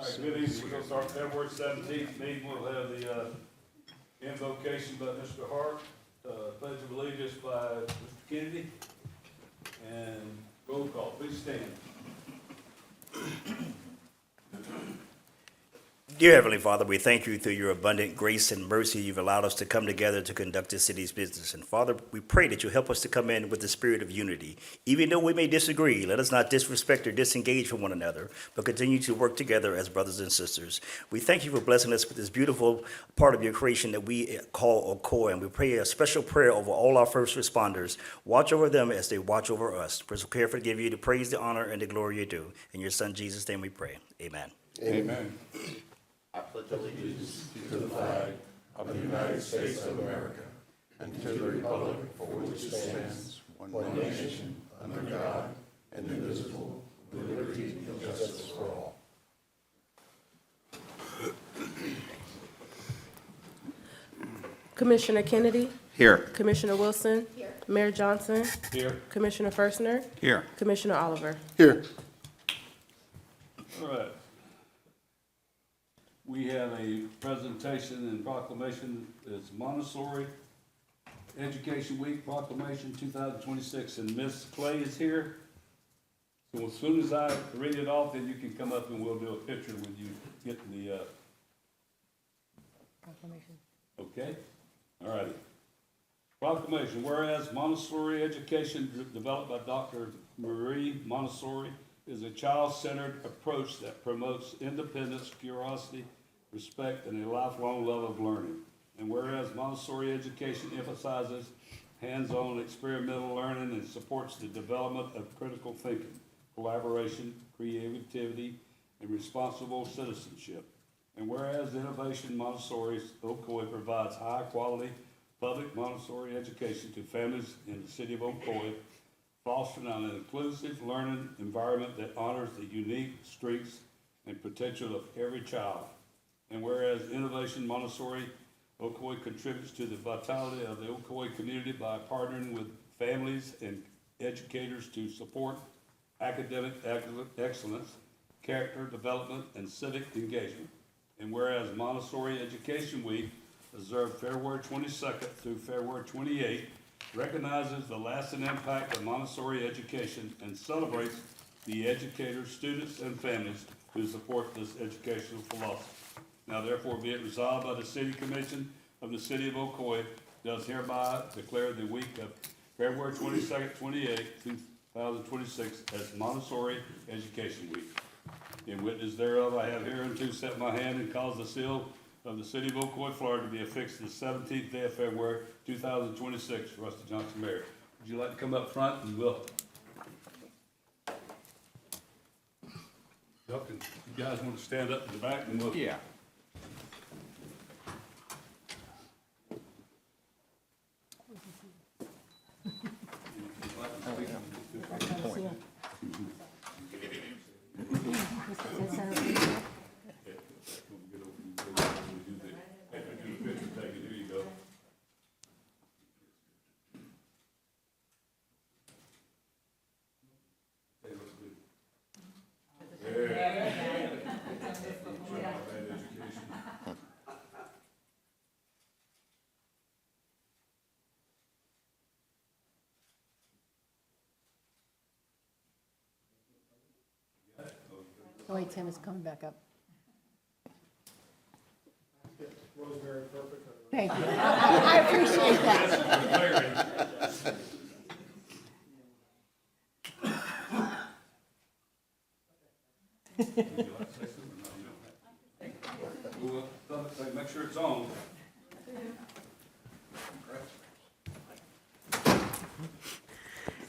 All right, good evening. We're gonna start February 17th meeting. We'll have the invocation by Mr. Hart, pledge of allegiance by Mr. Kennedy, and roll call. Please stand. Dear Heavenly Father, we thank you through your abundant grace and mercy you've allowed us to come together to conduct the city's business. And Father, we pray that you help us to come in with the spirit of unity. Even though we may disagree, let us not disrespect or disengage from one another, but continue to work together as brothers and sisters. We thank you for blessing us with this beautiful part of your creation that we call Ocoee, and we pray a special prayer over all our first responders. Watch over them as they watch over us. We're so careful to give you the praise, the honor, and the glory you do. In your Son, Jesus' name we pray. Amen. Amen. I pledge allegiance to the flag of the United States of America and to the republic for which it stands, one nation, under God, indivisible, with liberty and justice for all. Commissioner Kennedy? Here. Commissioner Wilson? Here. Mayor Johnson? Here. Commissioner Firstner? Here. Commissioner Oliver? Here. All right. We have a presentation and proclamation. It's Montessori Education Week Proclamation 2026, and Miss Clay is here. So as soon as I read it off, then you can come up and we'll do a picture when you get the, Proclamation. okay? All righty. Proclamation, whereas Montessori education developed by Dr. Marie Montessori is a child-centered approach that promotes independence, curiosity, respect, and a lifelong love of learning. And whereas Montessori education emphasizes hands-on experimental learning and supports the development of critical thinking, collaboration, creativity, and responsible citizenship. And whereas Innovation Montessori Ocoee provides high-quality public Montessori education to families in the city of Ocoee, fostering an inclusive learning environment that honors the unique strengths and potential of every child. And whereas Innovation Montessori Ocoee contributes to the vitality of the Ocoee community by partnering with families and educators to support academic excellence, character development, and civic engagement. And whereas Montessori Education Week, observed February 22nd through February 28th, recognizes the lasting impact of Montessori education and celebrates the educators, students, and families who support this educational philosophy. Now therefore be it resolved by the City Commission of the City of Ocoee, does hereby declare the week of February 22nd, 28th, 2026 as Montessori Education Week. In witness thereof, I have hereunto set my hand and caused the seal of the City of Ocoee, Florida to be affixed the 17th day of February 2026. Rusty Johnson, Mayor. Would you like to come up front? You will. Y'all can, you guys want to stand up in the back and we'll. Yeah. Here you go. Oh, wait, Tim is coming back up. Thank you. I appreciate that. Make sure it's on.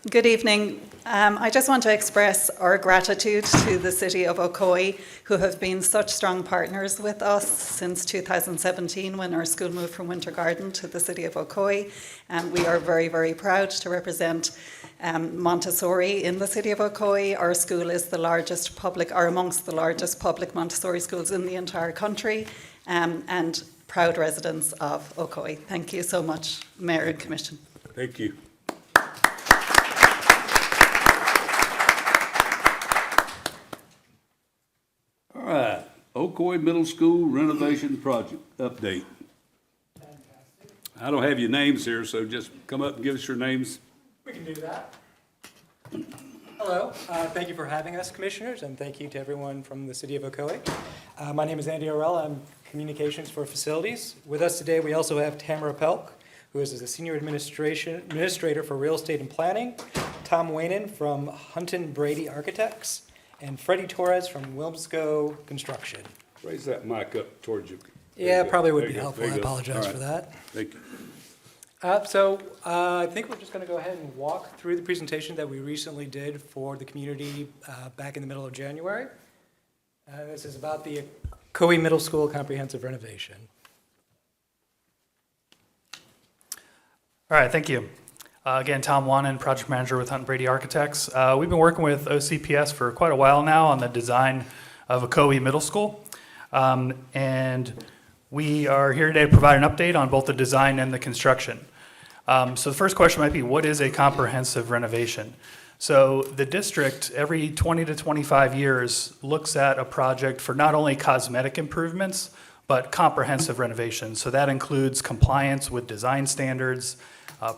Good evening. I just want to express our gratitude to the City of Ocoee, who have been such strong partners with us since 2017 when our school moved from Winter Garden to the City of Ocoee. We are very, very proud to represent Montessori in the City of Ocoee. Our school is the largest public, or amongst the largest public Montessori schools in the entire country, and proud residents of Ocoee. Thank you so much, Mayor and Commission. Thank you. All right, Ocoee Middle School renovation project update. I don't have your names here, so just come up and give us your names. We can do that. Hello, thank you for having us, commissioners, and thank you to everyone from the city of Ocoee. My name is Andy Orella. I'm Communications for Facilities. With us today, we also have Tamara Pelk, who is the Senior Administrator for Real Estate and Planning, Tom Waynon from Hunton Brady Architects, and Freddie Torres from Wilmsco Construction. Raise that mic up towards you. Yeah, probably would There be you go, helpful. there I you go. apologize All for right. that. Thank you. I think we're just going to go ahead and walk through the presentation that we recently did for the community back in the middle of January. This is about the Ocoee Middle School comprehensive renovation. All right, thank you. Again, Tom Wannen, project manager with Hunt Brady Architects. We've been working with OCPS for quite a while now on the design of Ocoee Middle School. And we are here today to provide an update on both the design and the construction. So the first question might be, what is a comprehensive renovation? So the district, every 20 to 25 years, looks at a project for not only cosmetic improvements, but comprehensive renovations. So that includes compliance with design standards,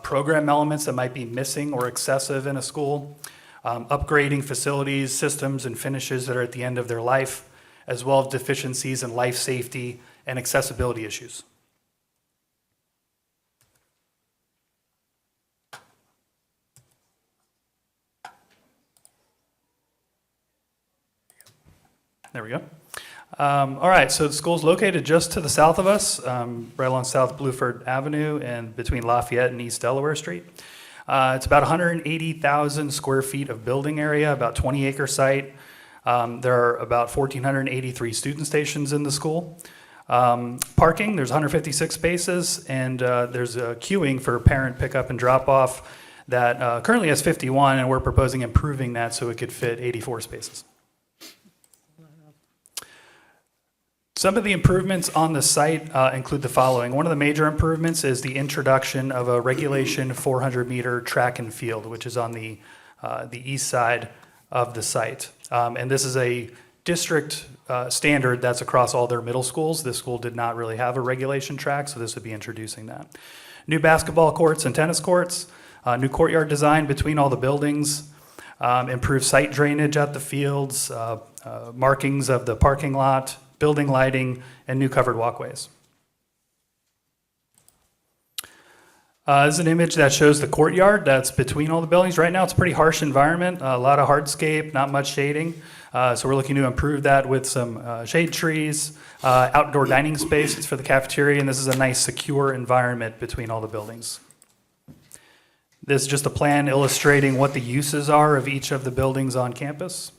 program elements that might be missing or excessive in a school, upgrading facilities, systems, and finishes that are at the end of their life, as well as deficiencies in life safety and accessibility issues. There we go. All right, so the school's located just to the south of us, right along South Bluford Avenue and between Lafayette and East Delaware Street. It's about 180,000 square feet of building area, about 20-acre site. There are about 1,483 student stations in the school. Parking, there's 156 spaces, and there's a queuing for parent pickup and drop-off that currently has 51, and we're proposing improving that so it could fit 84 spaces. Some of the improvements on the site include the following. One of the major improvements is the introduction of a regulation 400-meter track and field, which is on the east side of the site. And this is a district standard that's across all their middle schools. This school did not really have a regulation track, so this would be introducing that. New basketball courts and tennis courts, new courtyard design between all the buildings, improved site drainage at the fields, markings of the parking lot, building lighting, and new covered walkways. This is an image that shows the courtyard that's between all the buildings. Right now, it's a pretty harsh environment, a lot of hardscape, not much shading. So we're looking to improve that with some shade trees, outdoor dining spaces for the cafeteria, and this is a nice, secure environment between all the buildings. This is just a plan illustrating what the uses are of each of the buildings on campus.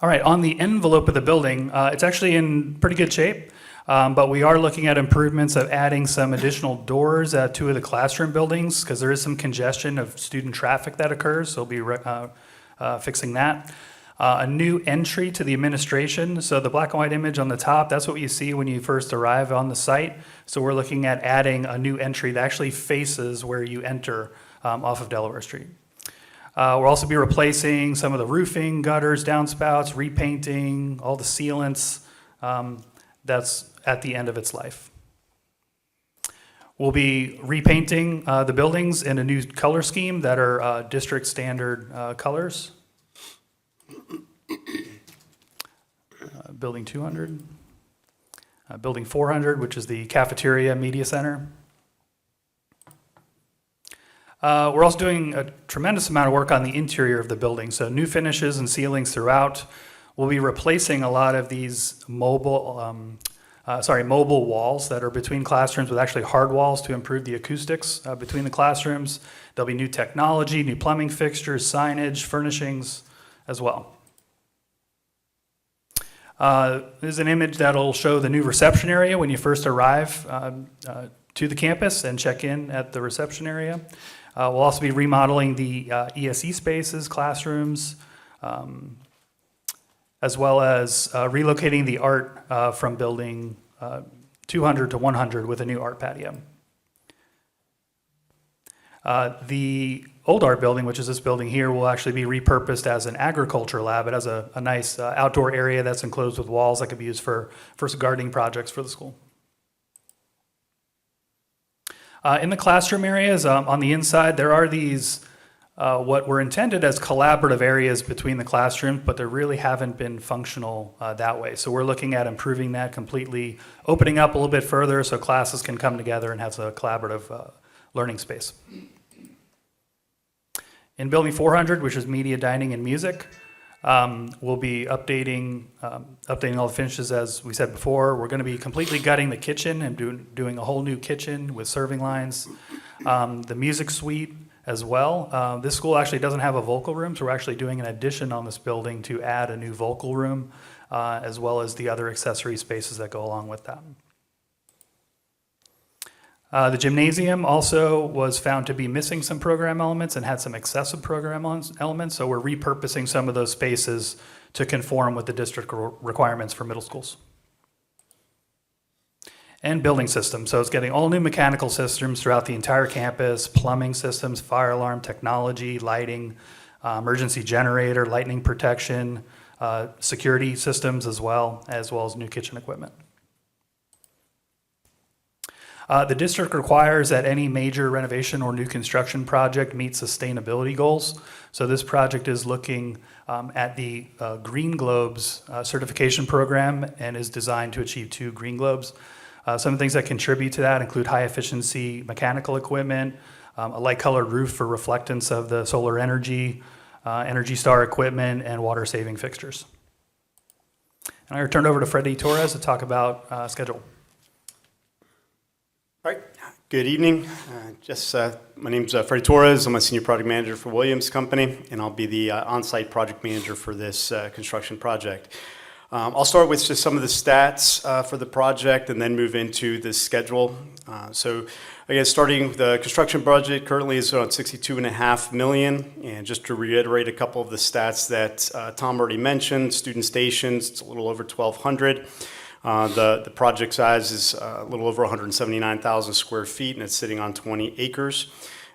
All right, on the envelope of the building, it's actually in pretty good shape, but we are looking at improvements of adding some additional doors at two of the classroom buildings because there is some congestion of student traffic that occurs, so we'll be fixing that. A new entry to the administration, so the black and white image on the top, that's what you see when you first arrive on the site. So we're looking at adding a new entry that actually faces where you enter off of Delaware Street. We'll also be replacing some of the roofing, gutters, downspouts, repainting, all the sealants that's at the end of its life. We'll be repainting the buildings in a new color scheme that are district standard colors. Building 200, Building 400, which is the cafeteria media center. We're also doing a tremendous amount of work on the interior of the building, so new finishes and ceilings throughout. We'll be replacing a lot of these mobile walls that are between classrooms with actually hard walls to improve the acoustics between the classrooms. There'll be new technology, new plumbing fixtures, signage, furnishings as well. This is an image that'll show the new reception area when you first arrive to the campus and check in at the reception area. We'll also be remodeling the ESE spaces, classrooms, as well as relocating the art from building 200 to 100 with a new art patio. The old art building, which is this building here, will actually be repurposed as an agriculture lab. It has a nice outdoor area that's enclosed with walls that could be used for gardening projects for the school. In the classroom areas, on the inside, there are these what were intended as collaborative areas between the classrooms, but they really haven't been functional that way. So we're looking at improving that completely, opening up a little bit further so classes can come together and have a collaborative learning space. In Building 400, which is media, dining, and music, we'll be updating all the finishes as we said before. We're going to be completely gutting the kitchen and doing a whole new kitchen with serving lines. The music suite as well. This school actually doesn't have a vocal room, so we're actually doing an addition on this building to add a new vocal room, as well as the other accessory spaces that go along with that. The gymnasium also was found to be missing some program elements and had some excessive program elements, so we're repurposing some of those spaces to conform with the district requirements for middle schools. And building systems, so it's getting all new mechanical systems throughout the entire campus, plumbing systems, fire alarm technology, lighting, emergency generator, lightning protection, security systems as well as new kitchen equipment. The district requires that any major renovation or new construction project meet sustainability goals. So this project is looking at the Green Globes certification program and is designed to achieve 2 Green Globes. Some of the things that contribute to that include high efficiency mechanical equipment, a light colored roof for reflectance of the solar energy, Energy Star equipment, and water saving fixtures. And I turn over to Freddie Torres to talk about schedule. All right, good evening. My name's Freddie Torres. I'm a senior project manager for Williams Company, and I'll be the on-site project manager for this construction project. I'll start with just some of the stats for the project and then move into the schedule. So again, starting with the construction budget currently is around $62.5 million. And just to reiterate a couple of the stats that Tom already mentioned, student stations, it's a little over 1,200. The project size is a little over 179,000 square feet, and it's sitting on 20 acres.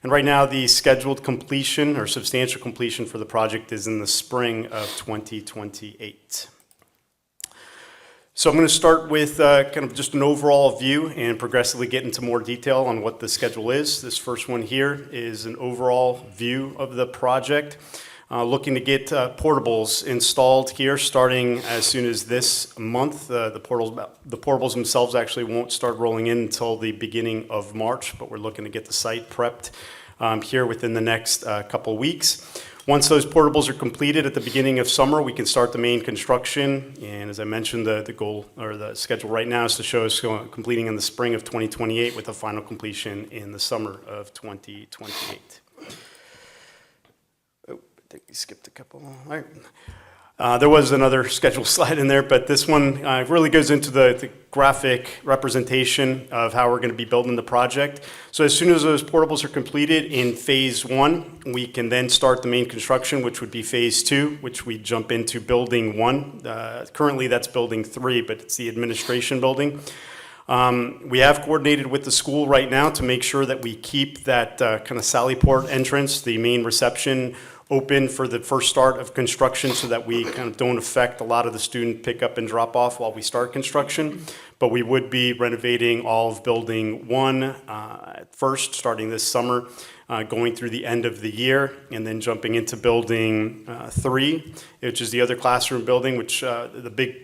And right now, the scheduled completion or substantial completion for the project is in the spring of 2028. So I'm going to start with kind of just an overall view and progressively get into more detail on what the schedule is. This first one here is an overall view of the project. Looking to get portables installed here starting as soon as this month. The portables themselves actually won't start rolling in until the beginning of March, but we're looking to get the site prepped here within the next couple weeks. Once those portables are completed at the beginning of summer, we can start the main construction. And as I mentioned, the goal or the schedule right now is to show us completing in the spring of 2028 with a final completion in the summer of 2028. Oh, I think we skipped a couple. All right. There was another schedule slide in there, but this one really goes into the graphic representation of how we're going to be building the project. So as soon as those portables are completed in phase 1, we can then start the main construction, which would be phase 2, which we jump into building 1. Currently that's building 3, but it's the administration building. We have coordinated with the school right now to make sure that we keep that kind of Sallyport entrance, the main reception, open for the first start of construction so that we kind of don't affect a lot of the student pickup and drop off while we start construction. But we would be renovating all of building 1 at first, starting this summer, going through the end of the year, and then jumping into building 3, which is the other classroom building, which the big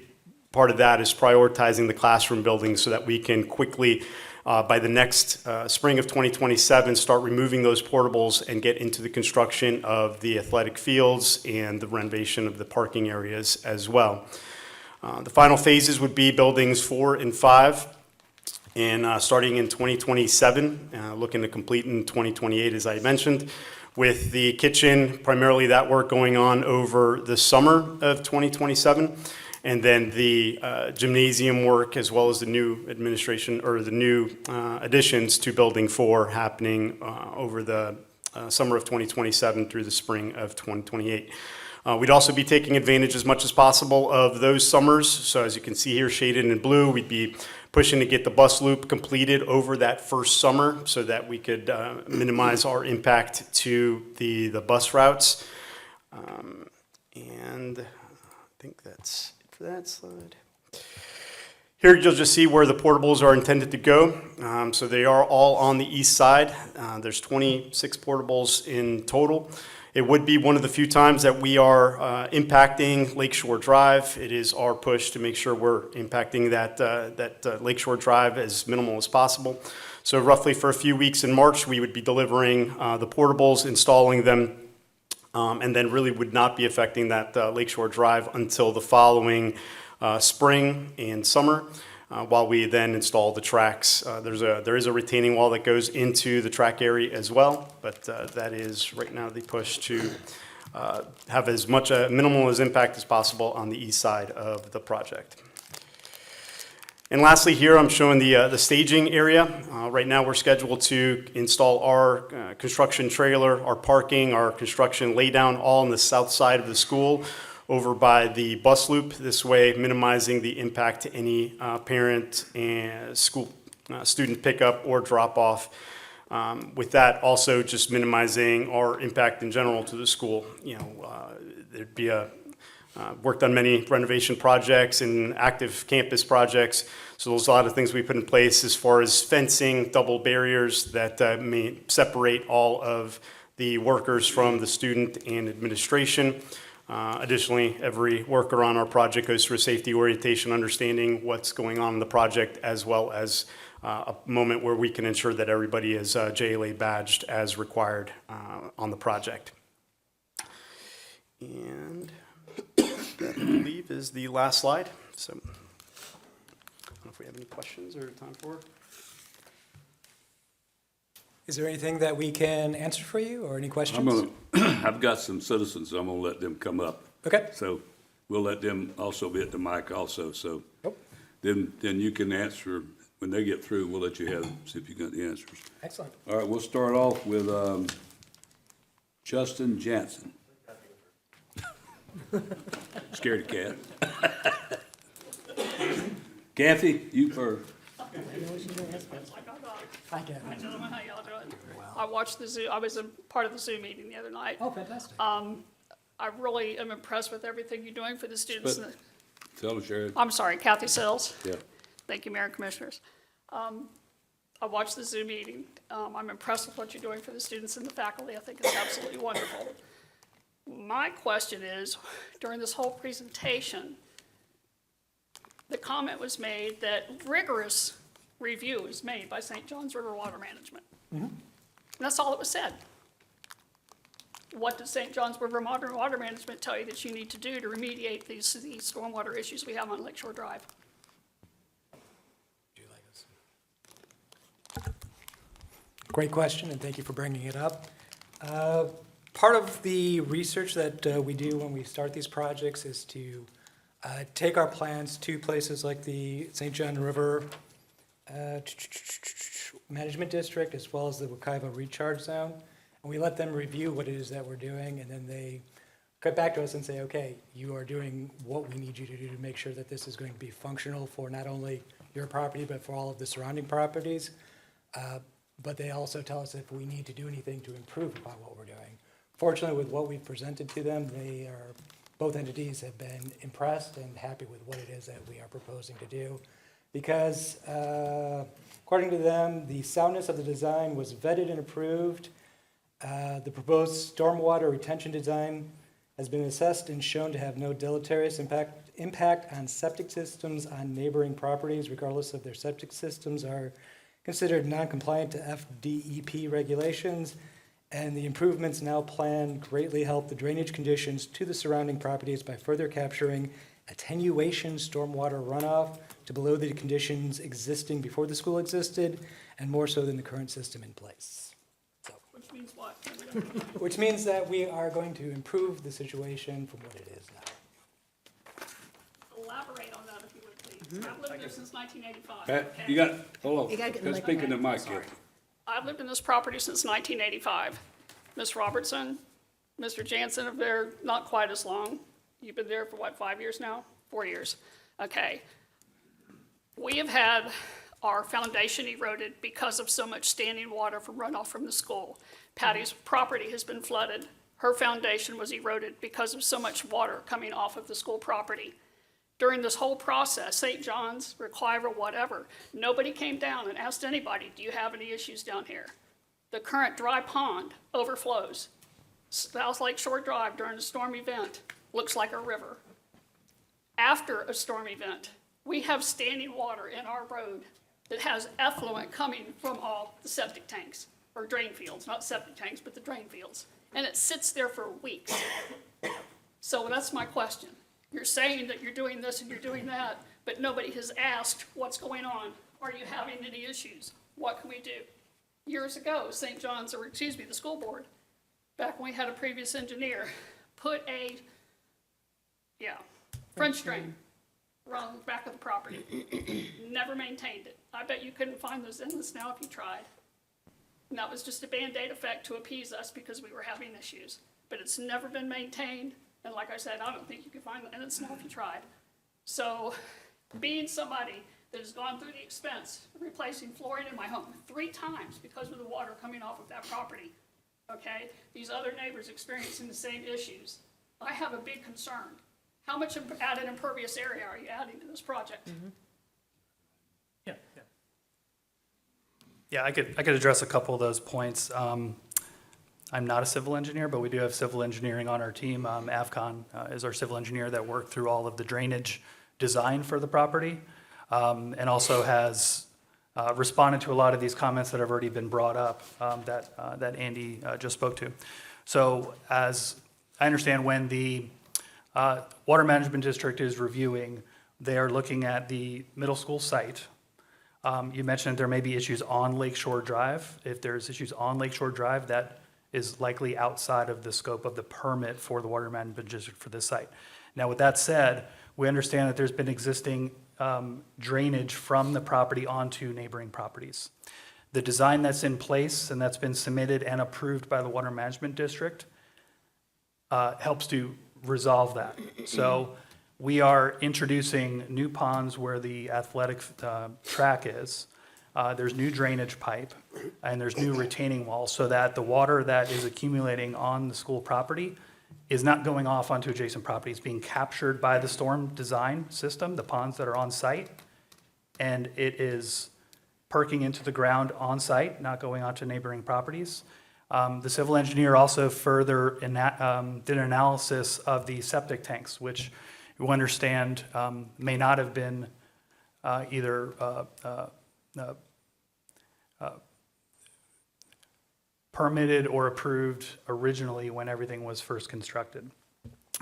part of that is prioritizing the classroom building so that we can quickly by the next spring of 2027, start removing those portables and get into the construction of the athletic fields and the renovation of the parking areas as well. The final phases would be buildings 4 and 5, and starting in 2027, looking to complete in 2028, as I mentioned, with the kitchen, primarily that work going on over the summer of 2027. And then the gymnasium work, as well as the new administration or the new additions to Building 4 happening over the summer of 2027 through the spring of 2028. We'd also be taking advantage as much as possible of those summers. So as you can see here, shaded in blue, we'd be pushing to get the bus loop completed over that first summer so that we could minimize our impact to the bus routes. And I think that's it for that slide. Here you'll just see where the portables are intended to go. So they are all on the east side. There's 26 portables in total. It would be one of the few times that we are impacting Lakeshore Drive. It is our push to make sure we're impacting that Lakeshore Drive as minimal as possible. So roughly for a few weeks in March, we would be delivering the portables, installing them, and then really would not be affecting that Lakeshore Drive until the following spring and summer, while we then install the tracks. There is a retaining wall that goes into the track area as well, but that is right now the push to have as much minimal as impact as possible on the east side of the project. And lastly, here I'm showing the staging area. Right now we're scheduled to install our construction trailer, our parking, our construction laydown all on the south side of the school over by the bus loop, this way minimizing the impact to any parent and student pickup or drop off. With that, also just minimizing our impact in general to the school. There'd be worked on many renovation projects and active campus projects. So there's a lot of things we put in place as far as fencing, double barriers that may separate all of the workers from the student and administration. Additionally, every worker on our project goes through a safety orientation, understanding what's going on in the project, as well as a moment where we can ensure that everybody is JLA badged as required on the project. And that, I believe, is the last slide. So I don't know if we have any questions or time for. Is there anything that we can answer for you or any questions? I've got some citizens, I'm gonna let them come up. Okay. So we'll let them also be at the mic also, so Oh, then you can answer, when they get through, we'll let you have, see if you got the answers. excellent. All right, we'll start off with Justin Jansen. Scaredy cat. Kathy, you first. Hi, Kevin. Hi, gentlemen, how y'all doing? I watched the Zoom, I was a part of the Zoom meeting the other night. Oh, fantastic. I really am impressed with everything you're doing for the students. But- Tell them, Sherry. I'm sorry, Kathy Sells. Yeah. Thank you, Mayor and Commissioners. I watched the Zoom meeting. I'm impressed with what you're doing for the students and the faculty. I think it's absolutely wonderful. My question is, during this whole presentation, the comment was made that rigorous review is made by St. Johns River Water Management. And that's all that was said. What did St. Johns River Water Management tell you that you need to do to remediate these stormwater issues we have on Lakeshore Drive? Great question, and thank you for bringing it up. Part of the research that we do when we start these projects is to take our plans to places like the St. John River Management District, as well as the Wekiva Recharge Zone, and we let them review what it is that we're doing, and then they get back to us and say, okay, you are doing what we need you to do to make sure that this is going to be functional for not only your property, but for all of the surrounding properties. But they also tell us if we need to do anything to improve upon what we're doing. Fortunately, with what we've presented to them, both entities have been impressed and happy with what it is that we are proposing to do. Because according to them, the soundness of the design was vetted and approved. The proposed stormwater retention design has been assessed and shown to have no deleterious impact on septic systems on neighboring properties, regardless of their septic systems are considered non-compliant to FDEP regulations, and the improvements now planned greatly help the drainage conditions to the surrounding properties by further capturing attenuation stormwater runoff to below the conditions existing before the school existed, and more so than the current system in place. So, Which means what? which means that we are going to improve the situation from what it is now. Elaborate on that if you would, please. I've lived there since 1985. Pat, you got, hold on. You gotta get in the Speak in the mic, Sorry. Kathy. I've lived in this property since 1985. Ms. Robertson, Mr. Jansen have been there not quite as long. You've been there for what, 5 years now? 4 years. Okay. We have had our foundation eroded because of so much standing water from runoff from the school. Patty's property has been flooded. Her foundation was eroded because of so much water coming off of the school property. During this whole process, St. John's, Recliver, whatever, nobody came down and asked anybody, do you have any issues down here? The current dry pond overflows. South Lake Shore Drive during a storm event looks like a river. After a storm event, we have standing water in our road that has effluent coming from all the septic tanks, or drain fields, not septic tanks, but the drain fields. And it sits there for weeks. So that's my question. You're saying that you're doing this and you're doing that, but nobody has asked what's going on. Are you having any issues? What can we do? Years ago, St. John's, or excuse me, the school board, back when we had a previous engineer, put a, French drain around the back of the property. Never maintained it. I bet you couldn't find those inlets now if you tried. And that was just a Band-Aid effect to appease us because we were having issues. But it's never been maintained, and like I said, I don't think you can find the inlets now if you tried. So, being somebody that has gone through the expense of replacing flooring in my home 3 times because of the water coming off of that property, okay? These other neighbors experiencing the same issues. I have a big concern. How much added impervious area are you adding to this project? Yeah. Yeah, I could address a couple of those points. I'm not a civil engineer, but we do have civil engineering on our team. Avcon is our civil engineer that worked through all of the drainage design for the property, and also has responded to a lot of these comments that have already been brought up that Andy just spoke to. So as I understand, when the Water Management District is reviewing, they are looking at the middle school site. You mentioned there may be issues on Lakeshore Drive. If there's issues on Lakeshore Drive, that is likely outside of the scope of the permit for the Water Management District for this site. Now, with that said, we understand that there's been existing drainage from the property onto neighboring properties. The design that's in place and that's been submitted and approved by the Water Management District helps to resolve that. So we are introducing new ponds where the athletic track is. There's new drainage pipe, and there's new retaining walls so that the water that is accumulating on the school property is not going off onto adjacent properties, being captured by the storm design system, the ponds that are on site, and it is perking into the ground on site, not going onto neighboring properties. The civil engineer also further did an analysis of the septic tanks, which you understand may not have been either permitted or approved originally when everything was first constructed.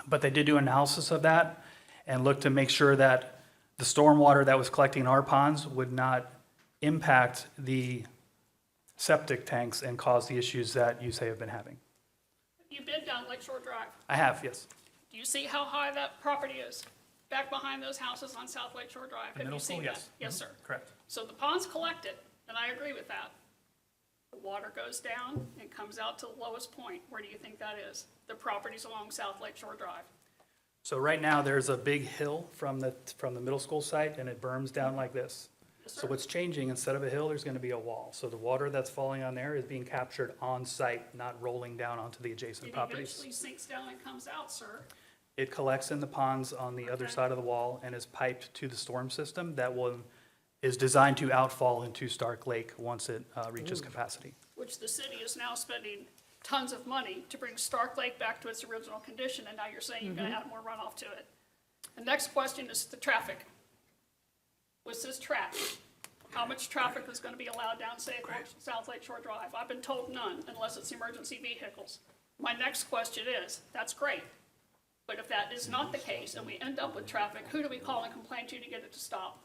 But they did do analysis of that and looked to make sure that the stormwater that was collecting in our ponds would not impact the septic tanks and cause the issues that you say have been having. You've been down Lakeshore Drive. I have, yes. Do you see how high that property is? Back behind those houses on South Lakeshore Drive. Have middle you seen school, that? yes. Yes, sir. Correct. So the ponds collect it, and I agree with that. The water goes down and comes out to the lowest point. Where do you think that is? The properties along South Lakeshore Drive. So right now, there's a big hill from the middle school site, and it berms down like this. Yes, So sir. what's changing, instead of a hill, there's gonna be a wall. So the water that's falling on there is being captured on site, not rolling down onto the adjacent It properties. eventually sinks down and comes out, sir. It collects in the ponds on the other Okay. side of the wall and is piped to the storm system that is designed to outfall into Stark Lake once it reaches capacity. Which the city is now spending tons of money to bring Stark Lake back to its original condition, and now you're saying you're gonna add more runoff to it. The next question is the traffic. With this track, how much traffic is gonna be allowed down South Lake Shore Drive? I've been told none, unless it's emergency vehicles. My next question is, that's great, but if that is not the case, and we end up with traffic, who do we call and complain to get it to stop?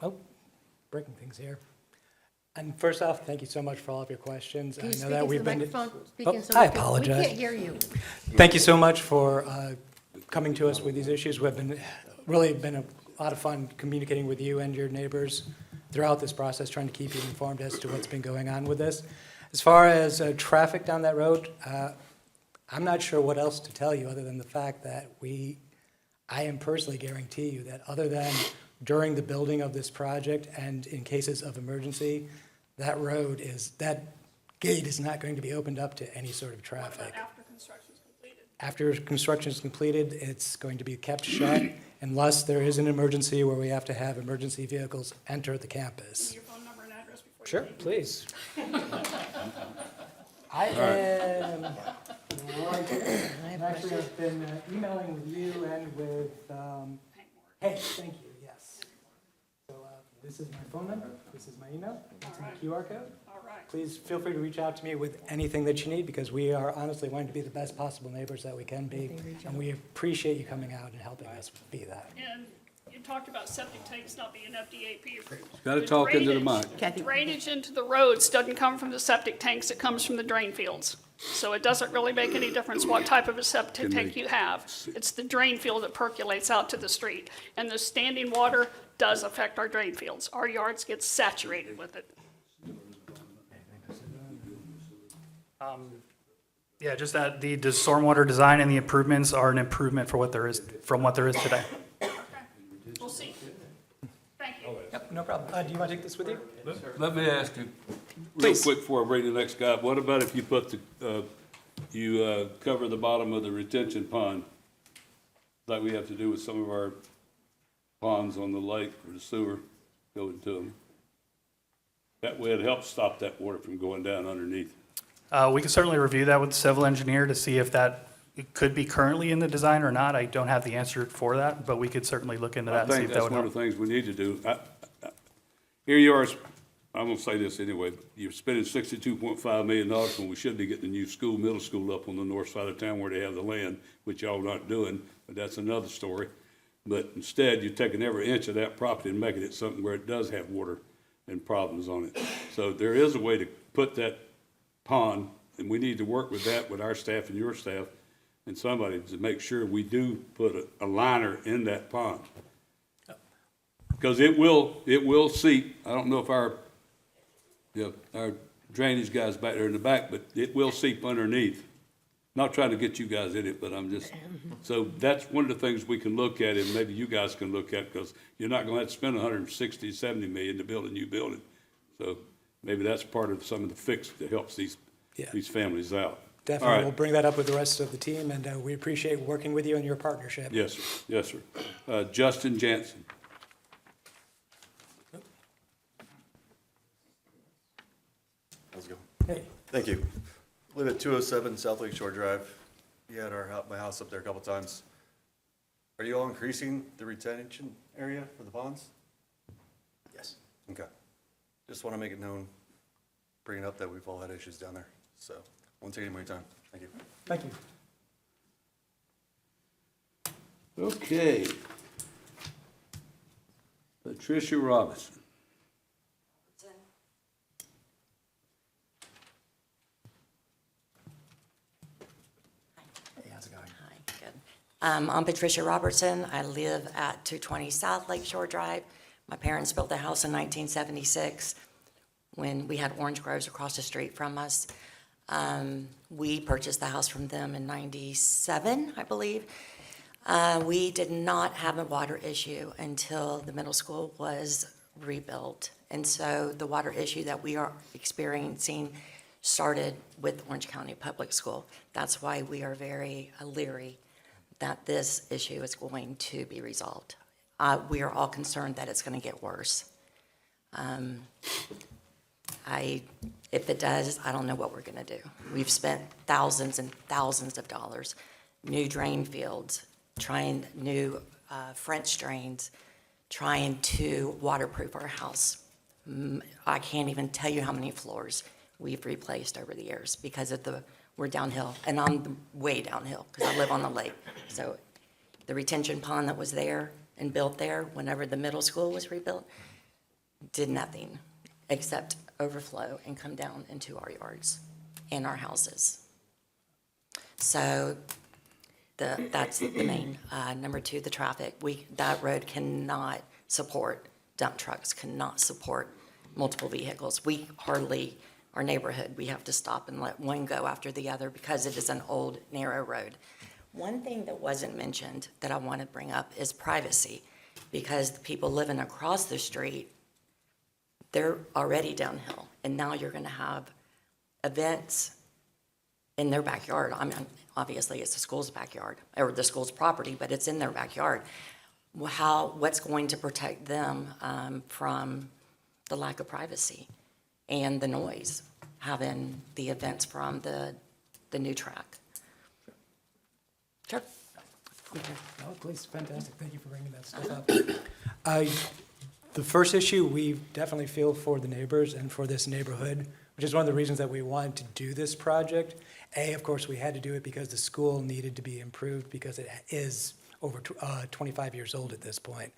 Oh, breaking things here. And first off, thank you so much for all of your questions. Can you I know speak that into we've the been. microphone? Speak Oh, into the I microphone. apologize. We can't hear you. Thank you so much for coming to us with these issues. We've really been a lot of fun communicating with you and your neighbors throughout this process, trying to keep you informed as to what's been going on with this. As far as traffic down that road, I'm not sure what else to tell you other than the fact that I am personally guarantee you that other than during the building of this project and in cases of emergency, that gate is not going to be opened up to any sort of What traffic. about after construction is completed? After construction is completed, it's going to be kept shut unless there is an emergency where we have to have emergency vehicles enter the campus. Your phone number and address before you Sure, leave? please. I am, actually, I've been emailing with you and with, hey, thank you, yes. So this is my phone number, this is my email, that's my QR code. All right. Please feel free to reach out to me with anything that you need, because we are honestly wanting to be the best possible neighbors that we can be, and we appreciate you coming out and helping us be that. And you talked about septic tanks not being FDAP approved. Gotta The talk into the drainage- mic. Kathy. Drainage into the roads doesn't come from the septic tanks, it comes from the drain fields. So it doesn't really make any difference what type of a septic tank you have. It's the drain field that percolates out to the street. And the standing water does affect our drain fields. Our yards get saturated with it. Yeah, just that the stormwater design and the improvements are an improvement for what there is, from what there is today. We'll see. Thank you. Yep, no problem. Do you want to take this with you? Let me ask you, real Please. quick before I bring the next guy, what about if you put cover the bottom of the retention pond, like we have to do with some of our ponds on the lake or the sewer going to them? That way it helps stop that water from going down underneath. We can certainly review that with the civil engineer to see if it could be currently in the design or not. I don't have the answer for that, but we could certainly look into that I and see think if that that's would one of help. the things we need to do. Here you are, I'm gonna say this anyway, but you're spending $62.5 million when we should be getting a new middle school up on the north side of town where they have the land, which y'all not doing, but that's another story. But instead, you're taking every inch of that property and making it something where it does have water and problems on it. So there is a way to put that pond, and we need to work with that with our staff and your staff and somebody to make sure we do put a liner in that pond. Because it will seep. I don't know if our drainage guys back there in the back, but it will seep underneath. Not trying to get you guys in it, but so that's one of the things we can look at, and maybe you guys can look at, because you're not gonna have to spend 160, 70 million to build a new building. So maybe that's part of some of the fix that helps these families out. All Definitely, right. we'll bring that up with the rest of the team, and we appreciate working with you and your partnership. Yes, sir. Yes, sir. Justin Jansen. How's it going? Hey, Thank you. Live at 207 South Lake Shore Drive. You had my house up there a couple times. Are you all increasing the retention area for the ponds? Yes. Okay. Just want to make it known, bring it up that we've all had issues down there. So, won't take any more time. Thank you. thank you. Okay. Patricia Robinson. Hey, how's it going? Hi, good. I'm Patricia Robertson. I live at 220 South Lake Shore Drive. My parents built the house in 1976 when we had orange groves across the street from us. We purchased the house from them in 97, I believe. We did not have a water issue until the middle school was rebuilt. And so the water issue that we are experiencing started with Orange County Public School. That's why we are very leery that this issue is going to be resolved. We are all concerned that it's going to get worse. If it does, I don't know what we're going to do. We've spent thousands and thousands of dollars, new drain fields, trying new French drains, trying to waterproof our house. I can't even tell you how many floors we've replaced over the years because of we're downhill, and I'm way downhill because I live on the lake. So the retention pond that was there and built there whenever the middle school was rebuilt did nothing except overflow and come down into our yards and our houses. So that's the main. Number two, the traffic. That road cannot support dump trucks, cannot support multiple vehicles. Our neighborhood, we have to stop and let one go after the other because it is an old, narrow road. One thing that wasn't mentioned that I want to bring up is privacy. because the people living across the street, they're already downhill. And now you're going to have events in their backyard. I mean, obviously, it's the school's backyard, or the school's property, but it's in their backyard. What's going to protect them from the lack of privacy and the noise, having the events from the new track? Sure. No, please, fantastic. Thank you for bringing that stuff up. The first issue, we definitely feel for the neighbors and for this neighborhood, which is one of the reasons that we wanted to do this project. A, of course, we had to do it because the school needed to be improved because it is over 25 years old at this point.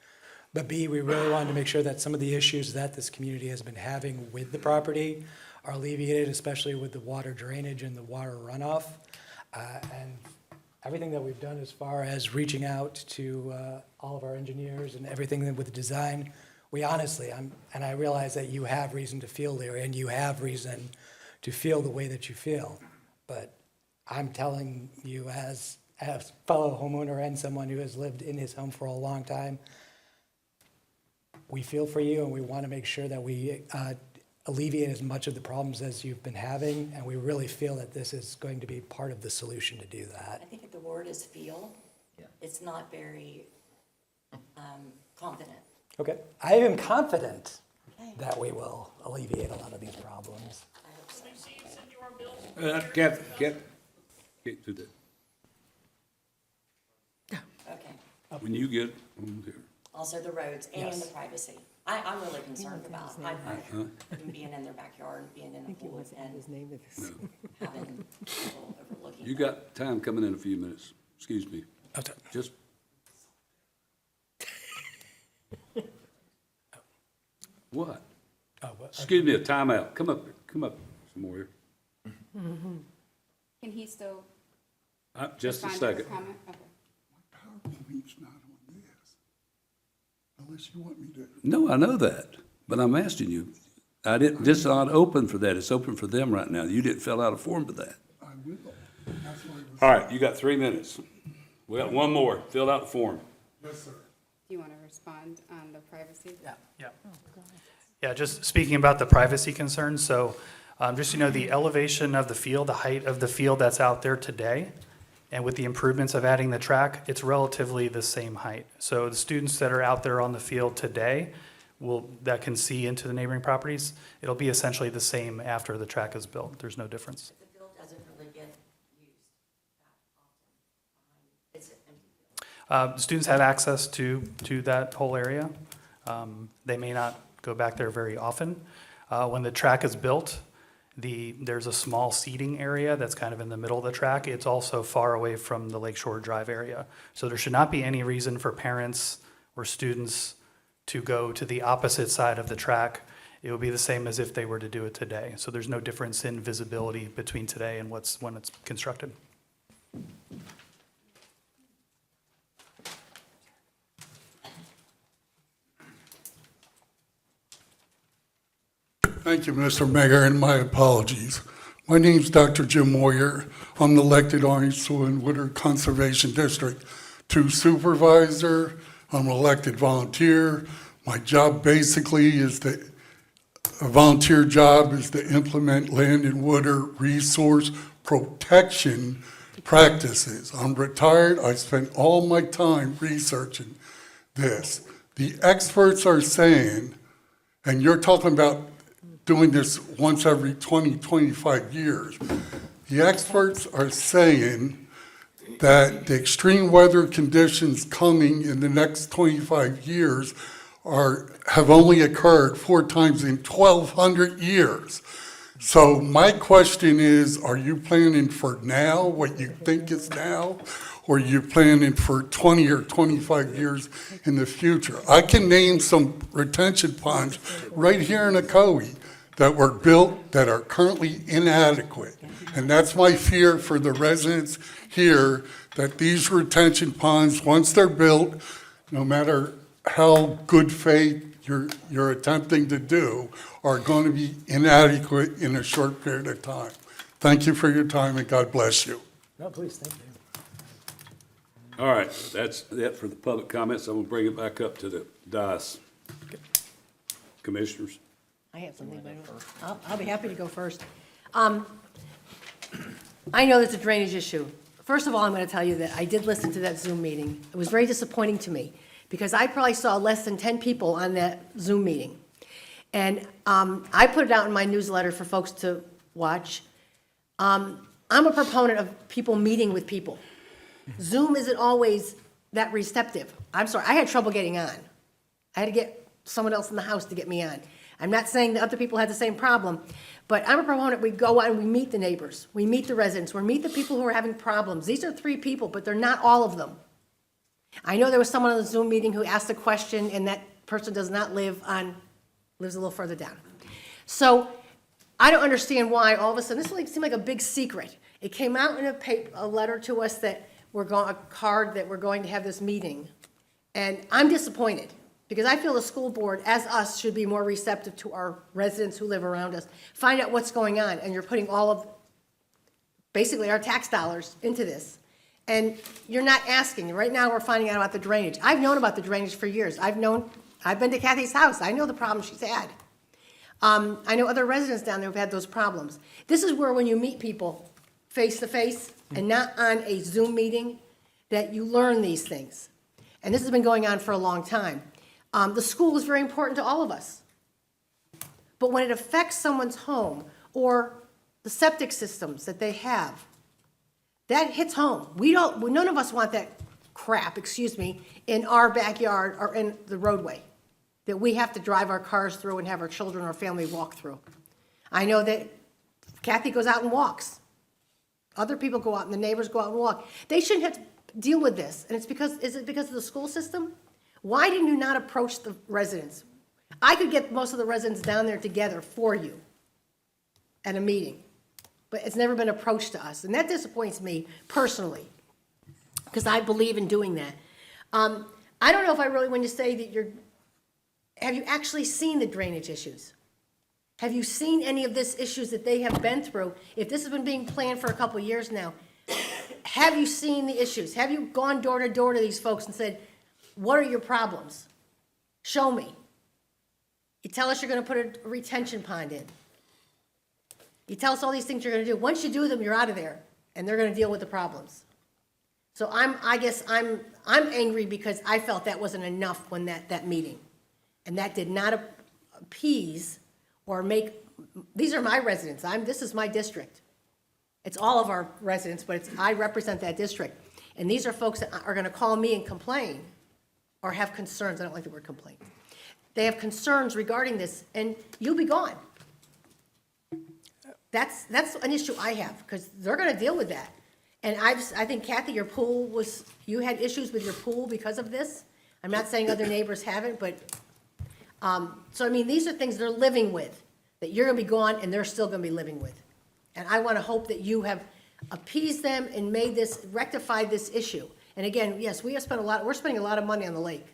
But B, we really wanted to make sure that some of the issues that this community has been having with the property are alleviated, especially with the water drainage and the water runoff. And everything that we've done as far as reaching out to all of our engineers and everything with the design, we honestly, and I realize that you have reason to feel there and you have reason to feel the way that you feel, but I'm telling you as a fellow homeowner and someone who has lived in his home for a long time, we feel for you and we want to make sure that we alleviate as much of the problems as you've been having, and we really feel that this is going to be part of the solution to do that. I think if the word is feel, it's not very confident. Okay, I am confident that we will alleviate a lot of these problems. Get to that. Okay. When you get on there. Also the roads and Yes. the privacy. I'm really concerned about them being in their backyard, being in the pool, and having people overlooking. You got time coming in a few minutes. Excuse me. Okay. Just. What? Excuse me, a timeout. Come up some more here. Can he still Just a respond to his second. comment? Okay. PowerPoint's not on this, unless you want me to. No, I know that, but I'm asking you. I didn't, this is not open for that. It's open for them right now. You didn't fill out a form for that. I will. That's why it was. All right, you got 3 minutes. We got one more. Fill out the form. Yes, sir. Do you want to respond on the privacy? Yeah. Yeah, just speaking about the privacy concerns, so just, the elevation of the field, the height of the field that's out there today, and with the improvements of adding the track, it's relatively the same height. So the students that are out there on the field today that can see into the neighboring properties, it'll be essentially the same after the track is built. There's no difference. The field doesn't really get used that often. It's an empty field. Students have access to that whole area. They may not go back there very often. When the track is built, there's a small seating area that's kind of in the middle of the track. It's also far away from the Lakeshore Drive area. So there should not be any reason for parents or students to go to the opposite side of the track. It will be the same as if they were to do it today. So there's no difference in visibility between today and when it's constructed. Thank you, Mr. Mayor, and my apologies. My name's Dr. Jim Moyer. I'm the elected Orange, Soil, and Woodard Conservation District 2 Supervisor. I'm an elected volunteer. My job basically is a volunteer job is to implement land and water resource protection practices. I'm retired. I spent all my time researching this. The experts are saying, and you're talking about doing this once every 20, 25 years. The experts are saying that the extreme weather conditions coming in the next 25 years have only occurred 4 times in 1,200 years. So my question is, are you planning for now, what you think is now, or are you planning for 20 or 25 years in the future? I can name some retention ponds right here in Ocoee that were built that are currently inadequate. And that's my fear for the residents here, that these retention ponds, once they're built, no matter how good faith you're attempting to do, are going to be inadequate in a short period of time. Thank you for your time, and God bless you. No, please, thank you. All right, that's it for the public comments. I'm gonna bring it back up to the dais. Commissioners? I have something, but I'll be happy to go first. I know there's a drainage issue. First of all, I'm going to tell you that I did listen to that Zoom meeting. It was very disappointing to me, because I probably saw less than 10 people on that Zoom meeting. And I put it out in my newsletter for folks to watch. I'm a proponent of people meeting with people. Zoom isn't always that receptive. I'm sorry, I had trouble getting on. I had to get someone else in the house to get me on. I'm not saying that other people had the same problem, but I'm a proponent, we go out and we meet the neighbors, we meet the residents, we meet the people who are having problems. These are 3 people, but they're not all of them. I know there was someone on the Zoom meeting who asked a question, and that person does not lives a little further down. So I don't understand why all of a sudden, this seemed like a big secret. It came out in a letter to us that a card that we're going to have this meeting. And I'm disappointed, because I feel the school board, as us, should be more receptive to our residents who live around us, find out what's going on, and you're putting all of, basically, our tax dollars into this. And you're not asking. Right now, we're finding out about the drainage. I've known about the drainage for years. I've been to Kathy's house. I know the problem she's had. I know other residents down there who've had those problems. This is where, when you meet people face to face and not on a Zoom meeting, that you learn these things. And this has been going on for a long time. The school is very important to all of us. But when it affects someone's home or the septic systems that they have, that hits home. None of us want that crap, in our backyard or in the roadway that we have to drive our cars through and have our children or family walk through. I know that Kathy goes out and walks. Other people go out and the neighbors go out and walk. They shouldn't have to deal with this. And is it because of the school system? Why didn't you not approach the residents? I could get most of the residents down there together for you at a meeting, but it's never been approached to us. And that disappoints me personally, because I believe in doing that. I don't know if I really want to say that have you actually seen the drainage issues? Have you seen any of this issues that they have been through? If this has been being planned for a couple of years now, have you seen the issues? Have you gone door to door to these folks and said, what are your problems? Show me. You tell us you're going to put a retention pond in. You tell us all these things you're going to do. Once you do them, you're out of there, and they're going to deal with the problems. So I guess I'm angry because I felt that wasn't enough when that meeting, and that did not appease or make. These are my residents. This is my district. It's all of our residents, but I represent that district, and these are folks that are going to call me and complain, or have concerns. I don't like the word complaint. They have concerns regarding this, and you'll be gone. That's an issue I have, because they're going to deal with that. And I think, Kathy, you had issues with your pool because of this. I'm not saying other neighbors haven't, but, so I mean, these are things they're living with, that you're going to be gone and they're still going to be living with. And I want to hope that you have appeased them and rectified this issue. And again, yes, we're spending a lot of money on the lake.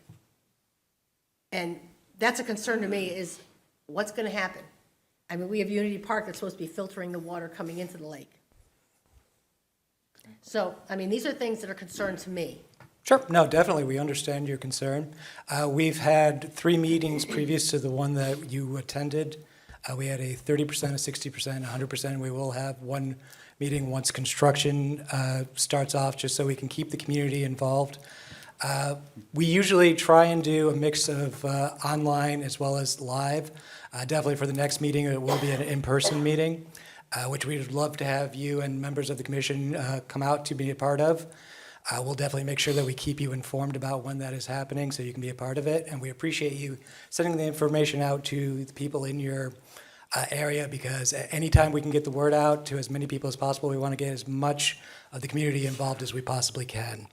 And that's a concern to me, is what's going to happen. I mean, we have Unity Park that's supposed to be filtering the water coming into the lake. So, I mean, these are things that are concerns to me. Sure. No, definitely. We understand your concern. We've had 3 meetings previous to the one that you attended. We had a 30%, a 60%, 100%. We will have one meeting once construction starts off, just so we can keep the community involved. We usually try and do a mix of online as well as live. Definitely for the next meeting, it will be an in-person meeting, which we would love to have you and members of the commission come out to be a part of. We'll definitely make sure that we keep you informed about when that is happening so you can be a part of it. And we appreciate you sending the information out to the people in your area, because anytime we can get the word out to as many people as possible, we want to get as much of the community involved as we possibly can.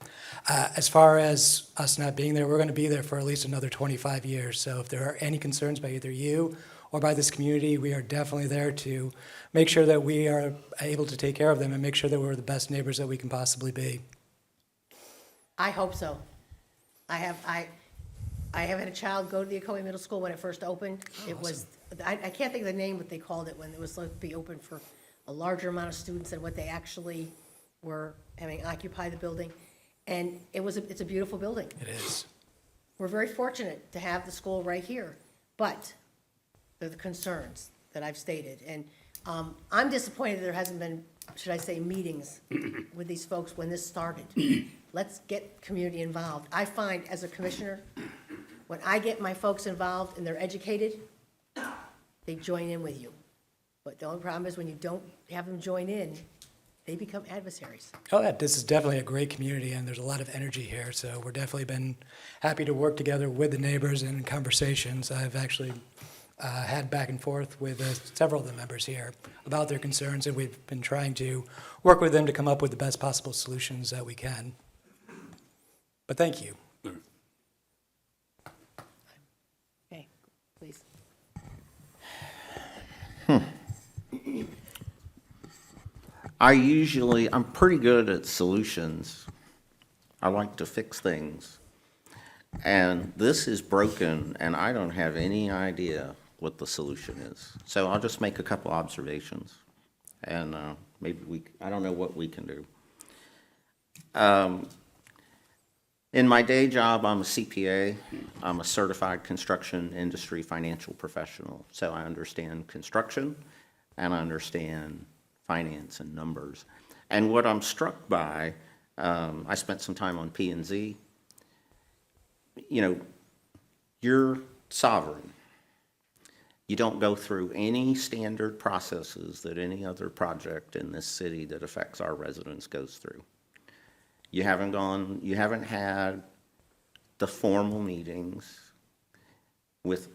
As far as us not being there, we're going to be there for at least another 25 years. So if there are any concerns by either you or by this community, we are definitely there to make sure that we are able to take care of them and make sure that we're the best neighbors that we can possibly be. I hope so. I have had a child go to the Ocoee Middle School when it first opened. It was, I can't think of the name, what they called it when it was supposed to be open for a larger amount of students than what they actually were having occupy the building. And it's a beautiful building. It is. We're very fortunate to have the school right here, but there are the concerns that I've stated. And I'm disappointed there hasn't been, should I say, meetings with these folks when this started. Let's get community involved. I find, as a commissioner, when I get my folks involved and they're educated, they join in with you. But the only problem is when you don't have them join in, they become adversaries. Oh, yeah, this is definitely a great community, and there's a lot of energy here, so we're definitely been happy to work together with the neighbors and in conversations. I've actually had back and forth with several of the members here about their concerns, and we've been trying to work with them to come up with the best possible solutions that we can. But thank you. Okay, please. I'm pretty good at solutions. I like to fix things. And this is broken, and I don't have any idea what the solution is. So I'll just make a couple observations, and maybe I don't know what we can do. In my day job, I'm a CPA. I'm a certified construction industry financial professional. So I understand construction, and I understand finance and numbers. And what I'm struck by, I spent some time on P&Z. You know, you're sovereign. You don't go through any standard processes that any other project in this city that affects our residents goes through. You haven't had the formal meetings with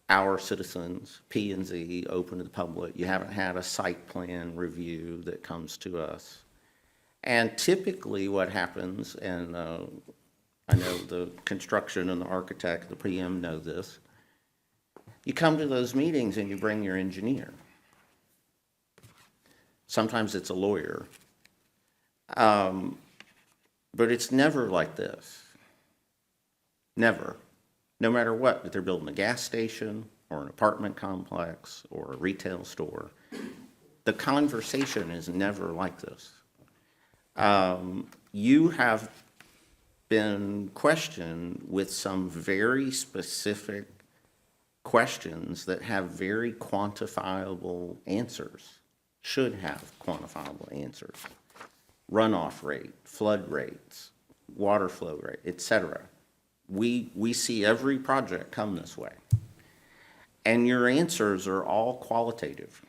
our citizens, P&Z, open to the public. You haven't had a site plan review that comes to us. And typically what happens, and I know the construction and the architect, the PM know this, you come to those meetings and you bring your engineer. Sometimes it's a lawyer. But it's never like this. Never. No matter what, if they're building a gas station or an apartment complex or a retail store, the conversation is never like this. You have been questioned with some very specific questions that have very quantifiable answers, should have quantifiable answers. Runoff rate, flood rates, water flow rate, et cetera. We see every project come this way. And your answers are all qualitative.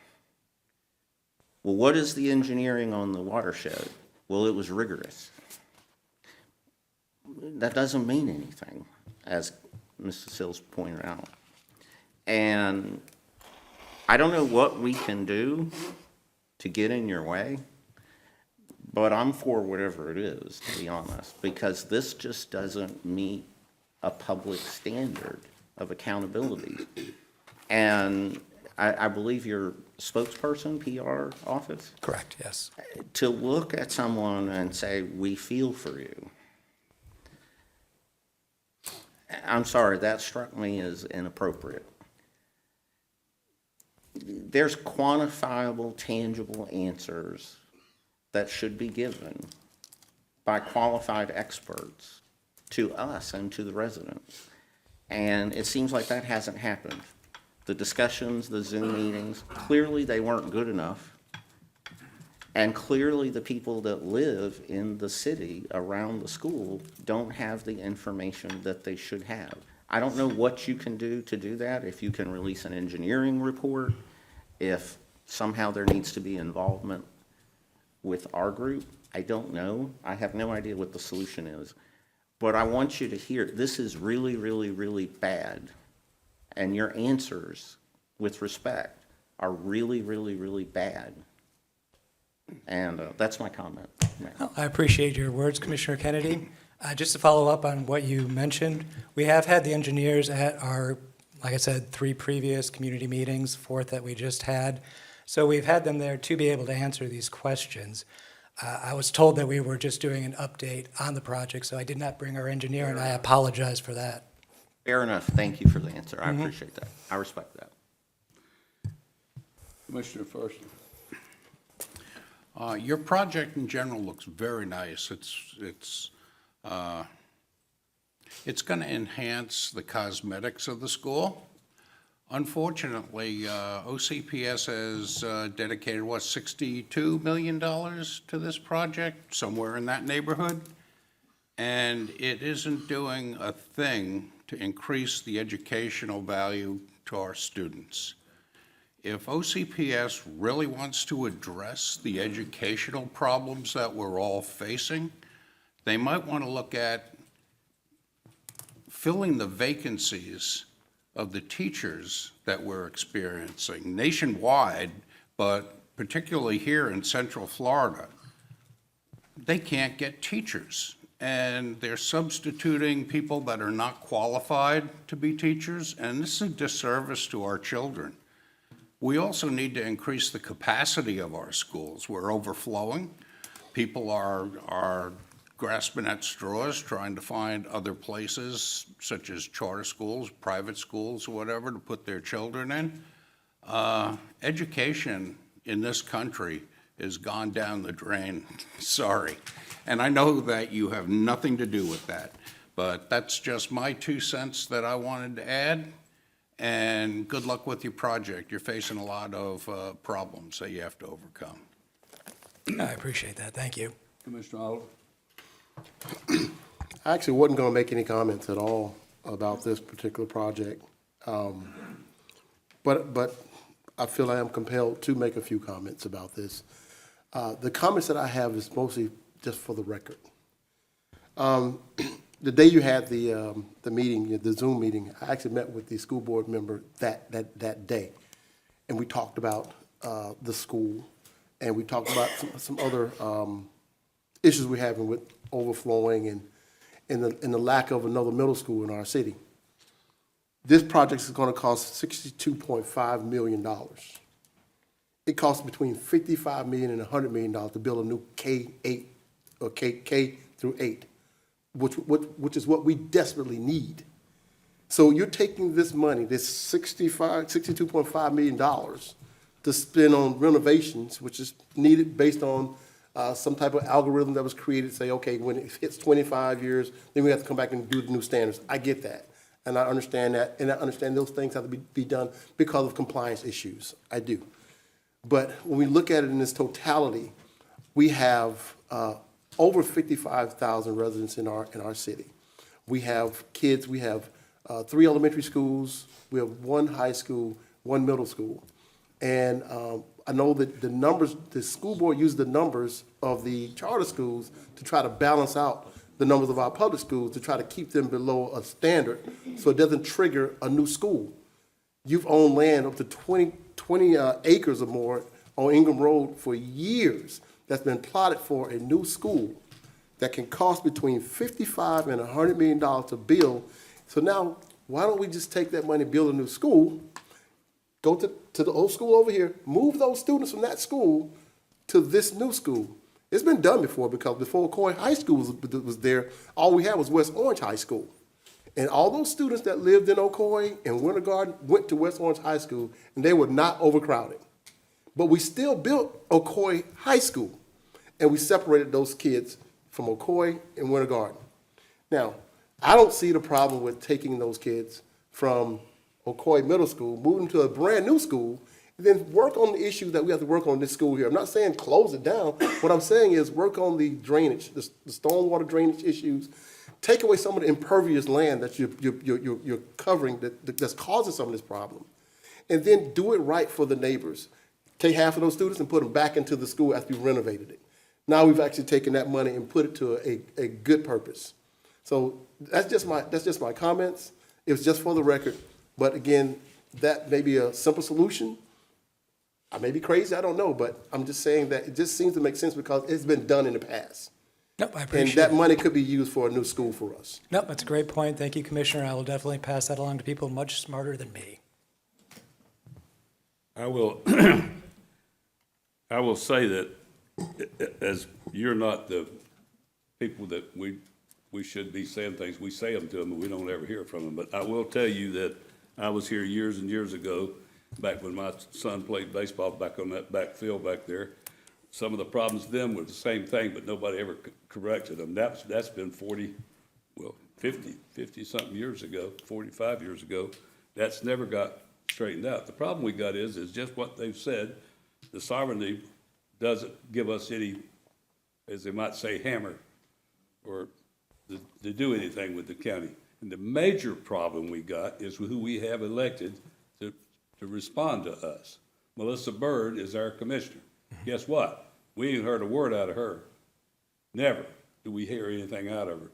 Well, what is the engineering on the watershed? Well, it was rigorous. That doesn't mean anything, as Mr. Sills pointed out. And I don't know what we can do to get in your way, but I'm for whatever it is, to be honest, because this just doesn't meet a public standard of accountability. And I believe your spokesperson, PR office? Correct, yes. To look at someone and say, we feel for you. I'm sorry, that struck me as inappropriate. There's quantifiable, tangible answers that should be given by qualified experts to us and to the residents. And it seems like that hasn't happened. The discussions, the Zoom meetings, clearly they weren't good enough. And clearly the people that live in the city around the school don't have the information that they should have. I don't know what you can do to do that, if you can release an engineering report, if somehow there needs to be involvement with our group. I don't know. I have no idea what the solution is. But I want you to hear, this is really, really, really bad. And your answers, with respect, are really, really, really bad. And that's my comment. Well, I appreciate your words, Commissioner Kennedy. Just to follow up on what you mentioned, we have had the engineers at our, like I said, 3 previous community meetings, 4th that we just had. So we've had them there to be able to answer these questions. I was told that we were just doing an update on the project, so I did not bring our engineer, and I apologize for that. Fair enough. Thank you for the answer. I appreciate that. I respect that. Commissioner Forrester. Your project in general looks very nice. It's going to enhance the cosmetics of the school. Unfortunately, OCPS has dedicated, what, $62 million to this project, somewhere in that neighborhood? And it isn't doing a thing to increase the educational value to our students. If OCPS really wants to address the educational problems that we're all facing, they might want to look at filling the vacancies of the teachers that we're experiencing nationwide, but particularly here in Central Florida. They can't get teachers, and they're substituting people that are not qualified to be teachers, and this is a disservice to our children. We also need to increase the capacity of our schools. We're overflowing. People are grasping at straws, trying to find other places, such as charter schools, private schools, whatever, to put their children in. Education in this country has gone down the drain, sorry. And I know that you have nothing to do with that, but that's just my 2 cents that I wanted to add. And good luck with your project. You're facing a lot of problems that you have to overcome. I appreciate that. Thank you. Commissioner Oliver? I actually wasn't going to make any comments at all about this particular project. But I feel I am compelled to make a few comments about this. The comments that I have is mostly just for the record. The day you had the meeting, the Zoom meeting, I actually met with the school board member that day. And we talked about the school, and we talked about some other issues we're having with overflowing and the lack of another middle school in our city. This project is going to cost $62.5 million. It costs between $55 million and $100 million to build a new K-8 or K through 8. Which is what we desperately need. So you're taking this money, this $62.5 million to spend on renovations, which is needed based on some type of algorithm that was created, say, okay, when it hits 25 years, then we have to come back and do the new standards. I get that, and I understand that, and I understand those things have to be done because of compliance issues. I do. But when we look at it in its totality, we have over 55,000 residents in our city. We have kids, we have 3 elementary schools, we have 1 high school, 1 middle school. And I know that the numbers, the school board used the numbers of the charter schools to try to balance out the numbers of our public schools to try to keep them below a standard so it doesn't trigger a new school. You've owned land up to 20 acres or more on Ingham Road for years that's been plotted for a new school that can cost between $55 and $100 million to build. So now, why don't we just take that money, build a new school, go to the old school over here, move those students from that school to this new school? It's been done before, because before Ocoee High School was there, all we had was West Orange High School. And all those students that lived in Ocoee and Winter Garden went to West Orange High School, and they were not overcrowded. But we still built Ocoee High School, and we separated those kids from Ocoee and Winter Garden. Now, I don't see the problem with taking those kids from Ocoee Middle School, moving to a brand new school, and then work on the issues that we have to work on in this school here. I'm not saying close it down. What I'm saying is work on the drainage, the stormwater drainage issues, take away some of the impervious land that you're covering that's causing some of this problem, and then do it right for the neighbors. Take half of those students and put them back into the school after you've renovated it. Now we've actually taken that money and put it to a good purpose. So that's just my comments. It was just for the record. But again, that may be a simple solution. I may be crazy, I don't know, but I'm just saying that it just seems to make sense because it's been done in the past. Nope, I And appreciate that it. money could be used for a new school for us. Nope, that's a great point. Thank you, Commissioner. I will definitely pass that along to people much smarter than me. I will, I will say that as you're not the people that we should be saying things, we say them to them, but we don't ever hear from them. But I will tell you that I was here years and years ago, back when my son played baseball back on that back field back there, some of the problems then were the same thing, but nobody ever corrected them. That's been 50-something years ago, 45 years ago. That's never got straightened out. The problem we got is just what they've said. The sovereignty doesn't give us any, as they might say, hammer or to do anything with the county. And the major problem we got is who we have elected to respond to us. Melissa Byrd is our commissioner. Guess what? We ain't heard a word out of her. Never do we hear anything out of her.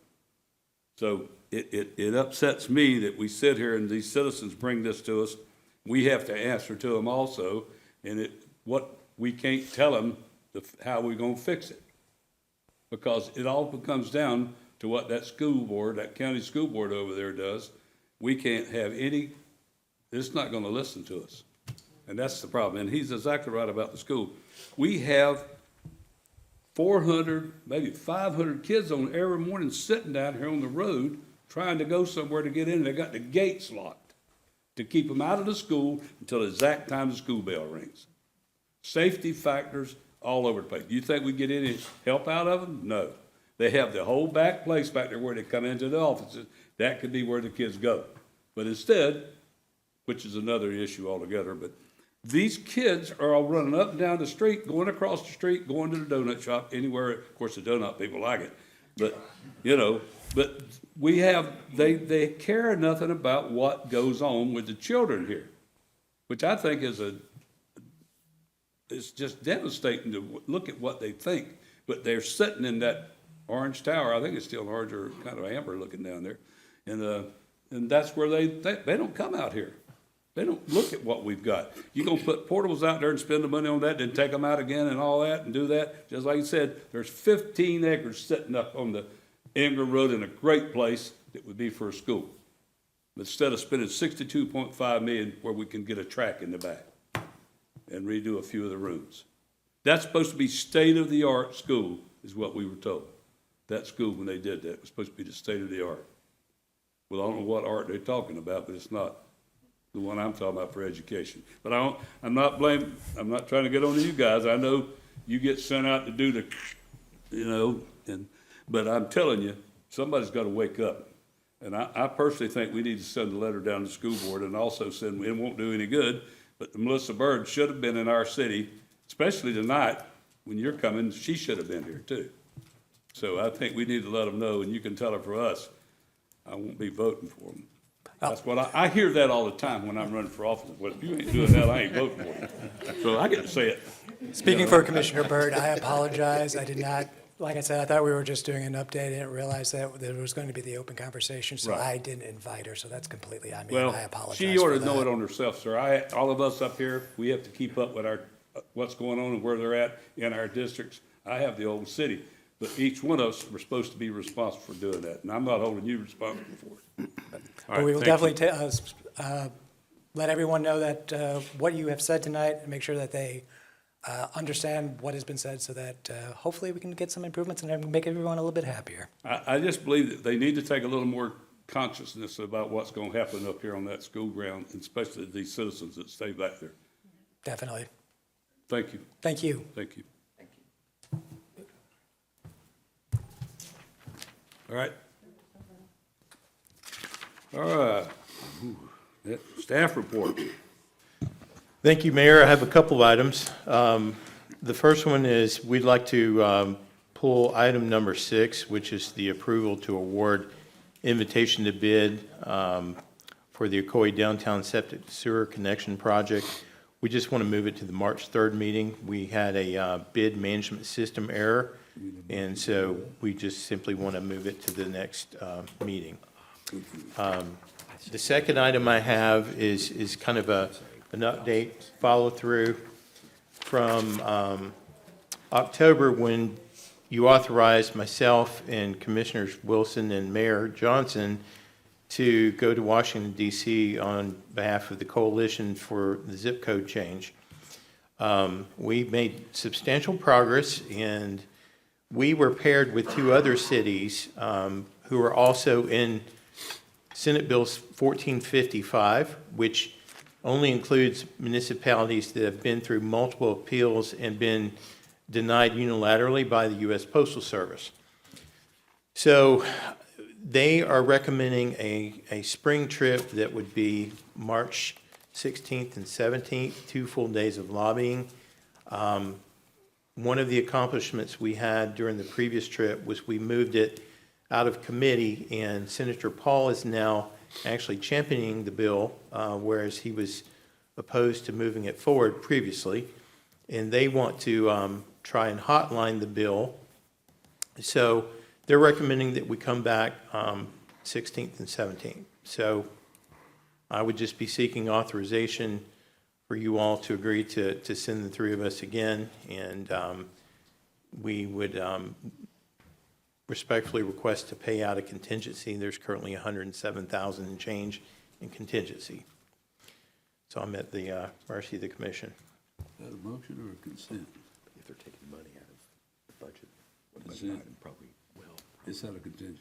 So it upsets me that we sit here and these citizens bring this to us. We have to answer to them also, and we can't tell them how we're gonna fix it. Because it all comes down to what that school board, that county school board over there does. We can't have it's not gonna listen to us. And that's the problem. And he's exactly right about the school. We have 400, maybe 500 kids on every morning sitting down here on the road trying to go somewhere to get in. They got the gates locked to keep them out of the school until the exact time the school bell rings. Safety factors all over the place. Do you think we get any help out of them? No. They have the whole back place back there where they come into the offices. That could be where the kids go. But instead, which is another issue altogether, but these kids are all running up and down the street, going across the street, going to the donut shop, anywhere. Of course, the donut people like it. But, but they care nothing about what goes on with the children here, which I think it's just devastating to look at what they think. But they're sitting in that orange tower. I think it's still orange or kind of amber looking down there. And that's where they don't come out here. They don't look at what we've got. You're going to put portables out there and spend the money on that, then take them out again and all that and do that. Just like you said, there's 15 acres sitting up on the Ingram Road in a great place that would be for a school. But instead of spending $62.5 million where we can get a track in the back and redo a few of the rooms. That's supposed to be state-of-the-art school is what we were told. That school, when they did that, was supposed to be the state-of-the-art. Well, I don't know what art they're talking about, but it's not the one I'm talking about for education. But I'm not trying to get on to you guys. I know you get sent out to do but I'm telling you, somebody's got to wake up. And I personally think we need to send a letter down to the school board and also send, it won't do any good, but Melissa Byrd should have been in our city, especially tonight when you're coming, she should have been here too. So I think we need to let them know, and you can tell her for us, I won't be voting for them. That's what I hear that all the time when I'm running for office. Well, if you ain't doing that, I ain't voting for you. So I get to say it. Speaking for Commissioner Byrd, I apologize. I did not, like I said, I thought we were just doing an update. I didn't realize that there was going to be the open conversation, so Right. I didn't invite her, so that's completely on me. Well, I apologize she for ought to know that. it on herself, sir. All of us up here, we have to keep up with what's going on and where they're at in our districts. I have the old city, but each one of us are supposed to be responsible for doing that, and I'm not holding you responsible for it. All But we right, will thank you. definitely let everyone know that what you have said tonight, and make sure that they understand what has been said, so that hopefully we can get some improvements and make everyone a little bit happier. I just believe that they need to take a little more consciousness about what's going to happen up here on that school ground, and especially these citizens that stay back there. Definitely. Thank you. Thank you. Thank you. All right. All right. Staff report. Thank you, Mayor. I have a couple of items. The first one is we'd like to pull item number 6, which is the approval to award invitation to bid for the Ocoee Downtown Septic Sewer Connection Project. We just want to move it to the March 3rd meeting. We had a bid management system error, and so we just simply want to move it to the next meeting. The second item I have is kind of an update, follow-through from October, when you authorized myself and Commissioners Wilson and Mayor Johnson to go to Washington, D.C. on behalf of the coalition for the zip code change. We made substantial progress, and we were paired with 2 other cities who are also in Senate Bill 1455, which only includes municipalities that have been through multiple appeals and been denied unilaterally by the U.S. Postal Service. So they are recommending a spring trip that would be March 16th and 17th, 2 full days of lobbying. One of the accomplishments we had during the previous trip was we moved it out of committee, and Senator Paul is now actually championing the bill, whereas he was opposed to moving it forward previously. And they want to try and hotline the bill. So they're recommending that we come back 16th and 17th. So I would just be seeking authorization for you all to agree to send the three of us again, and we would respectfully request to pay out a contingency. There's currently $107,000 and change in contingency. So I'm at the mercy of the commission. Is that a motion or a consent? If they're taking money out of the budget, Consent. probably will. It's out of contingency.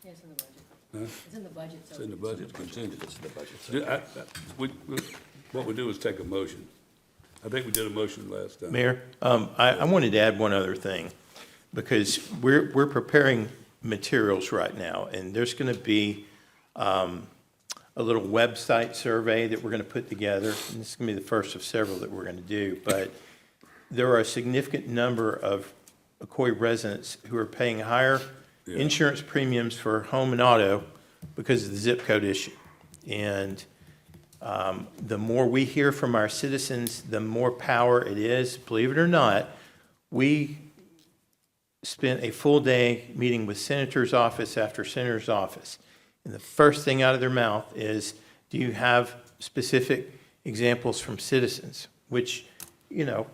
Yeah, it's in the budget. Huh? It's in the budget, so. It's in the budget, contingency. It's in the budget. What we do is take a motion. I think we did a motion last time. Mayor, I wanted to add one other thing, because we're preparing materials right now, and there's going to be a little website survey that we're going to put together, and this is going to be the first of several that we're going to do, but there are a significant number of Ocoee residents who are paying higher insurance premiums for home and auto because of the zip code issue. And the more we hear from our citizens, the more power it is. Believe it or not, we spent a full day meeting with senator's office after senator's office. And the first thing out of their mouth is, do you have specific examples from citizens? Which, you know,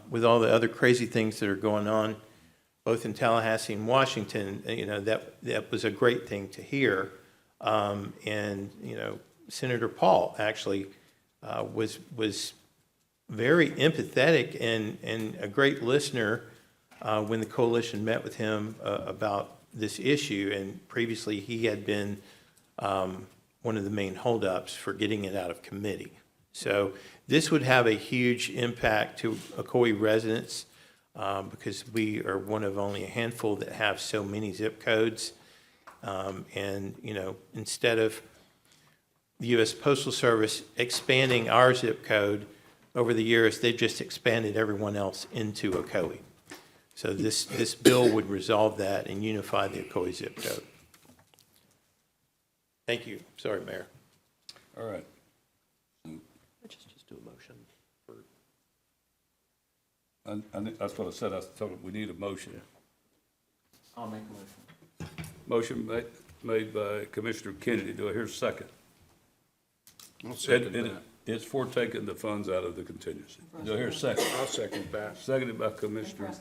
with all the other crazy things that are going on, both in Tallahassee and Washington, you know, that was a great thing to hear. And, you know, Senator Paul actually was very empathetic and a great listener when the coalition met with him about this issue. And previously, he had been one of the main holdups for getting it out of committee. So this would have a huge impact to Ocoee residents because we are one of only a handful that have so many zip codes. And, you know, instead of the U.S. Postal Service expanding our zip code over the years, they've just expanded everyone else into Ocoee. So this bill would resolve that and unify the Ocoee zip code. Thank you. Sorry, Mayor. All right. Let's just do a motion for. That's what I said. I told him we need a motion. I'll make a motion. Motion made by Commissioner Kennedy. Do I hear a second? I'll second It- It's for taking the funds out of the contingency. Do I hear a second? I'll second that. Seconded by Commissioner.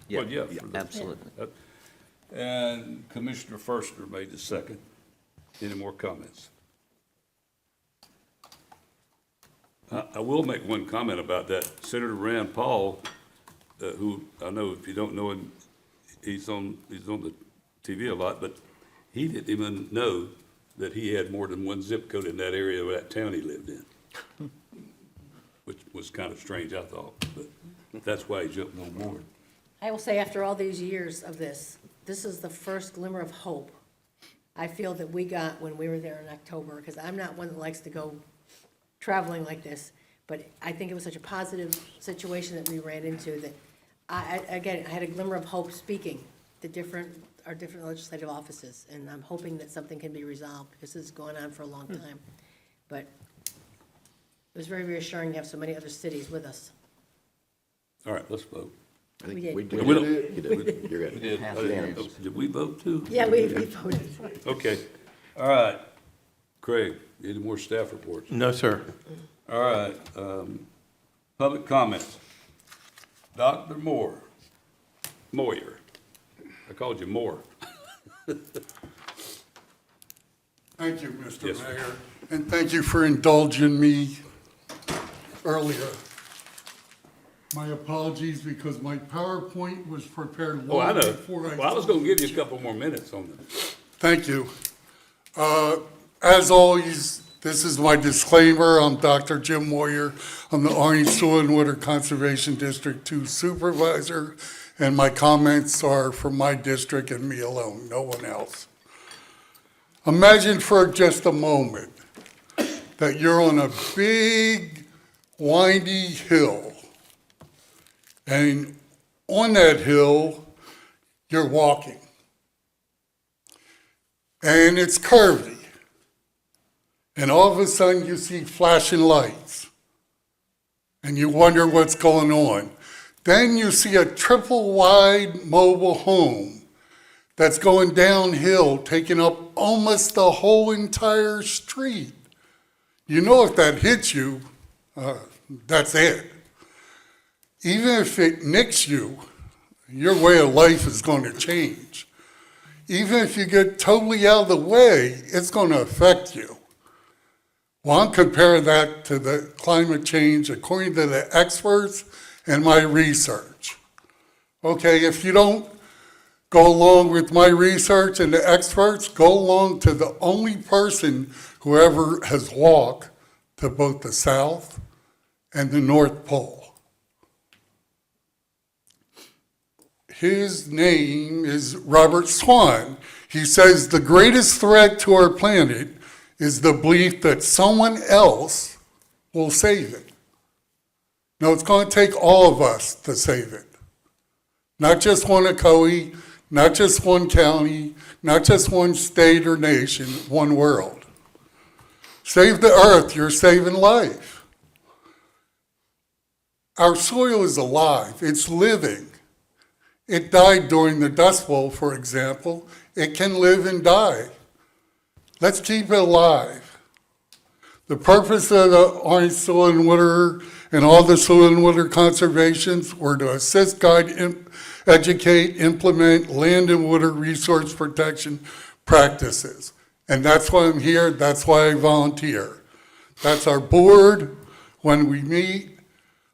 Yeah, Well, yeah, yeah, for the- absolutely. And Commissioner Forster made the second. Any more comments? I will make one comment about that. Senator Rand Paul, who I know if you don't know him, he's on the TV a lot, but he didn't even know that he had more than one zip code in that area of that town he lived in, which was kind of strange, I thought, but that's why he jumped on board. I will say, after all these years of this is the first glimmer of hope I feel that we got when we were there in October, because I'm not one that likes to go traveling like this, but I think it was such a positive situation that we ran into that, I had a glimmer of hope speaking to our different legislative offices, and I'm hoping that something can be resolved, because this has gone on for a long time. But it was very reassuring to have so many other cities with us. All right, let's vote. I think We did. we We don't- did. You did. You're good. Did we vote too? Yeah, we voted. Okay, all right. Craig, any more staff reports? No, sir. All right, public comments. Dr. Moyer. I called you Moore. Thank you, Mr. Yes, sir. Mayor, and thank you for indulging me earlier. My apologies because my PowerPoint was prepared Oh, I long know. before Well, I was gonna give you a couple more minutes on that. Thank you. As always, This is my disclaimer. I'm Dr. Jim Moyer. I'm the Orange Soil and Water Conservation District 2 Supervisor, and my comments are for my district and me alone, no one else. Imagine for just a moment that you're on a big, windy hill, and on that hill, you're walking, and it's curvy, and all of a sudden you see flashing lights, and you wonder what's going on. Then you see a triple wide mobile home that's going downhill, taking up almost the whole entire street. You know if that hits you, that's it. Even if it nicks you, your way of life is going to change. Even if you get totally out of the way, it's going to affect you. Well, I'm comparing that to the climate change according to the experts and my research. Okay, if you don't go along with my research and the experts, go along to the only person who ever has walked to both the South and the North Pole. His name is Robert Swan. He says the greatest threat to our planet is the belief that someone else will save it. Now, it's going to take all of us to save it. Not just one Ocoee, not just one county, not just one state or nation, one world. Save the earth, you're saving life. Our soil is alive, it's living. It died during the Dust Bowl, for example. It can live and die. Let's keep it alive. The purpose of the Orange Soil and Water and all the soil and water conservations were to assist, guide, educate, implement land and water resource protection practices. And that's why I'm here, that's why I volunteer. That's our board when we meet.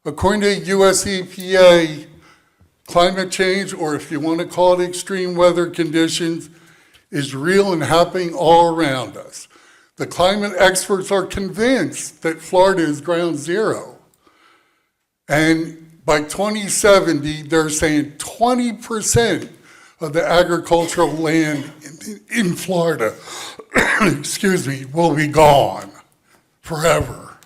According to US EPA, climate change, or if you want to call it extreme weather conditions, is real and happening all around us. The climate experts are convinced that Florida is ground zero. And by 2070, they're saying 20% of the agricultural land in Florida, excuse me, will be gone forever.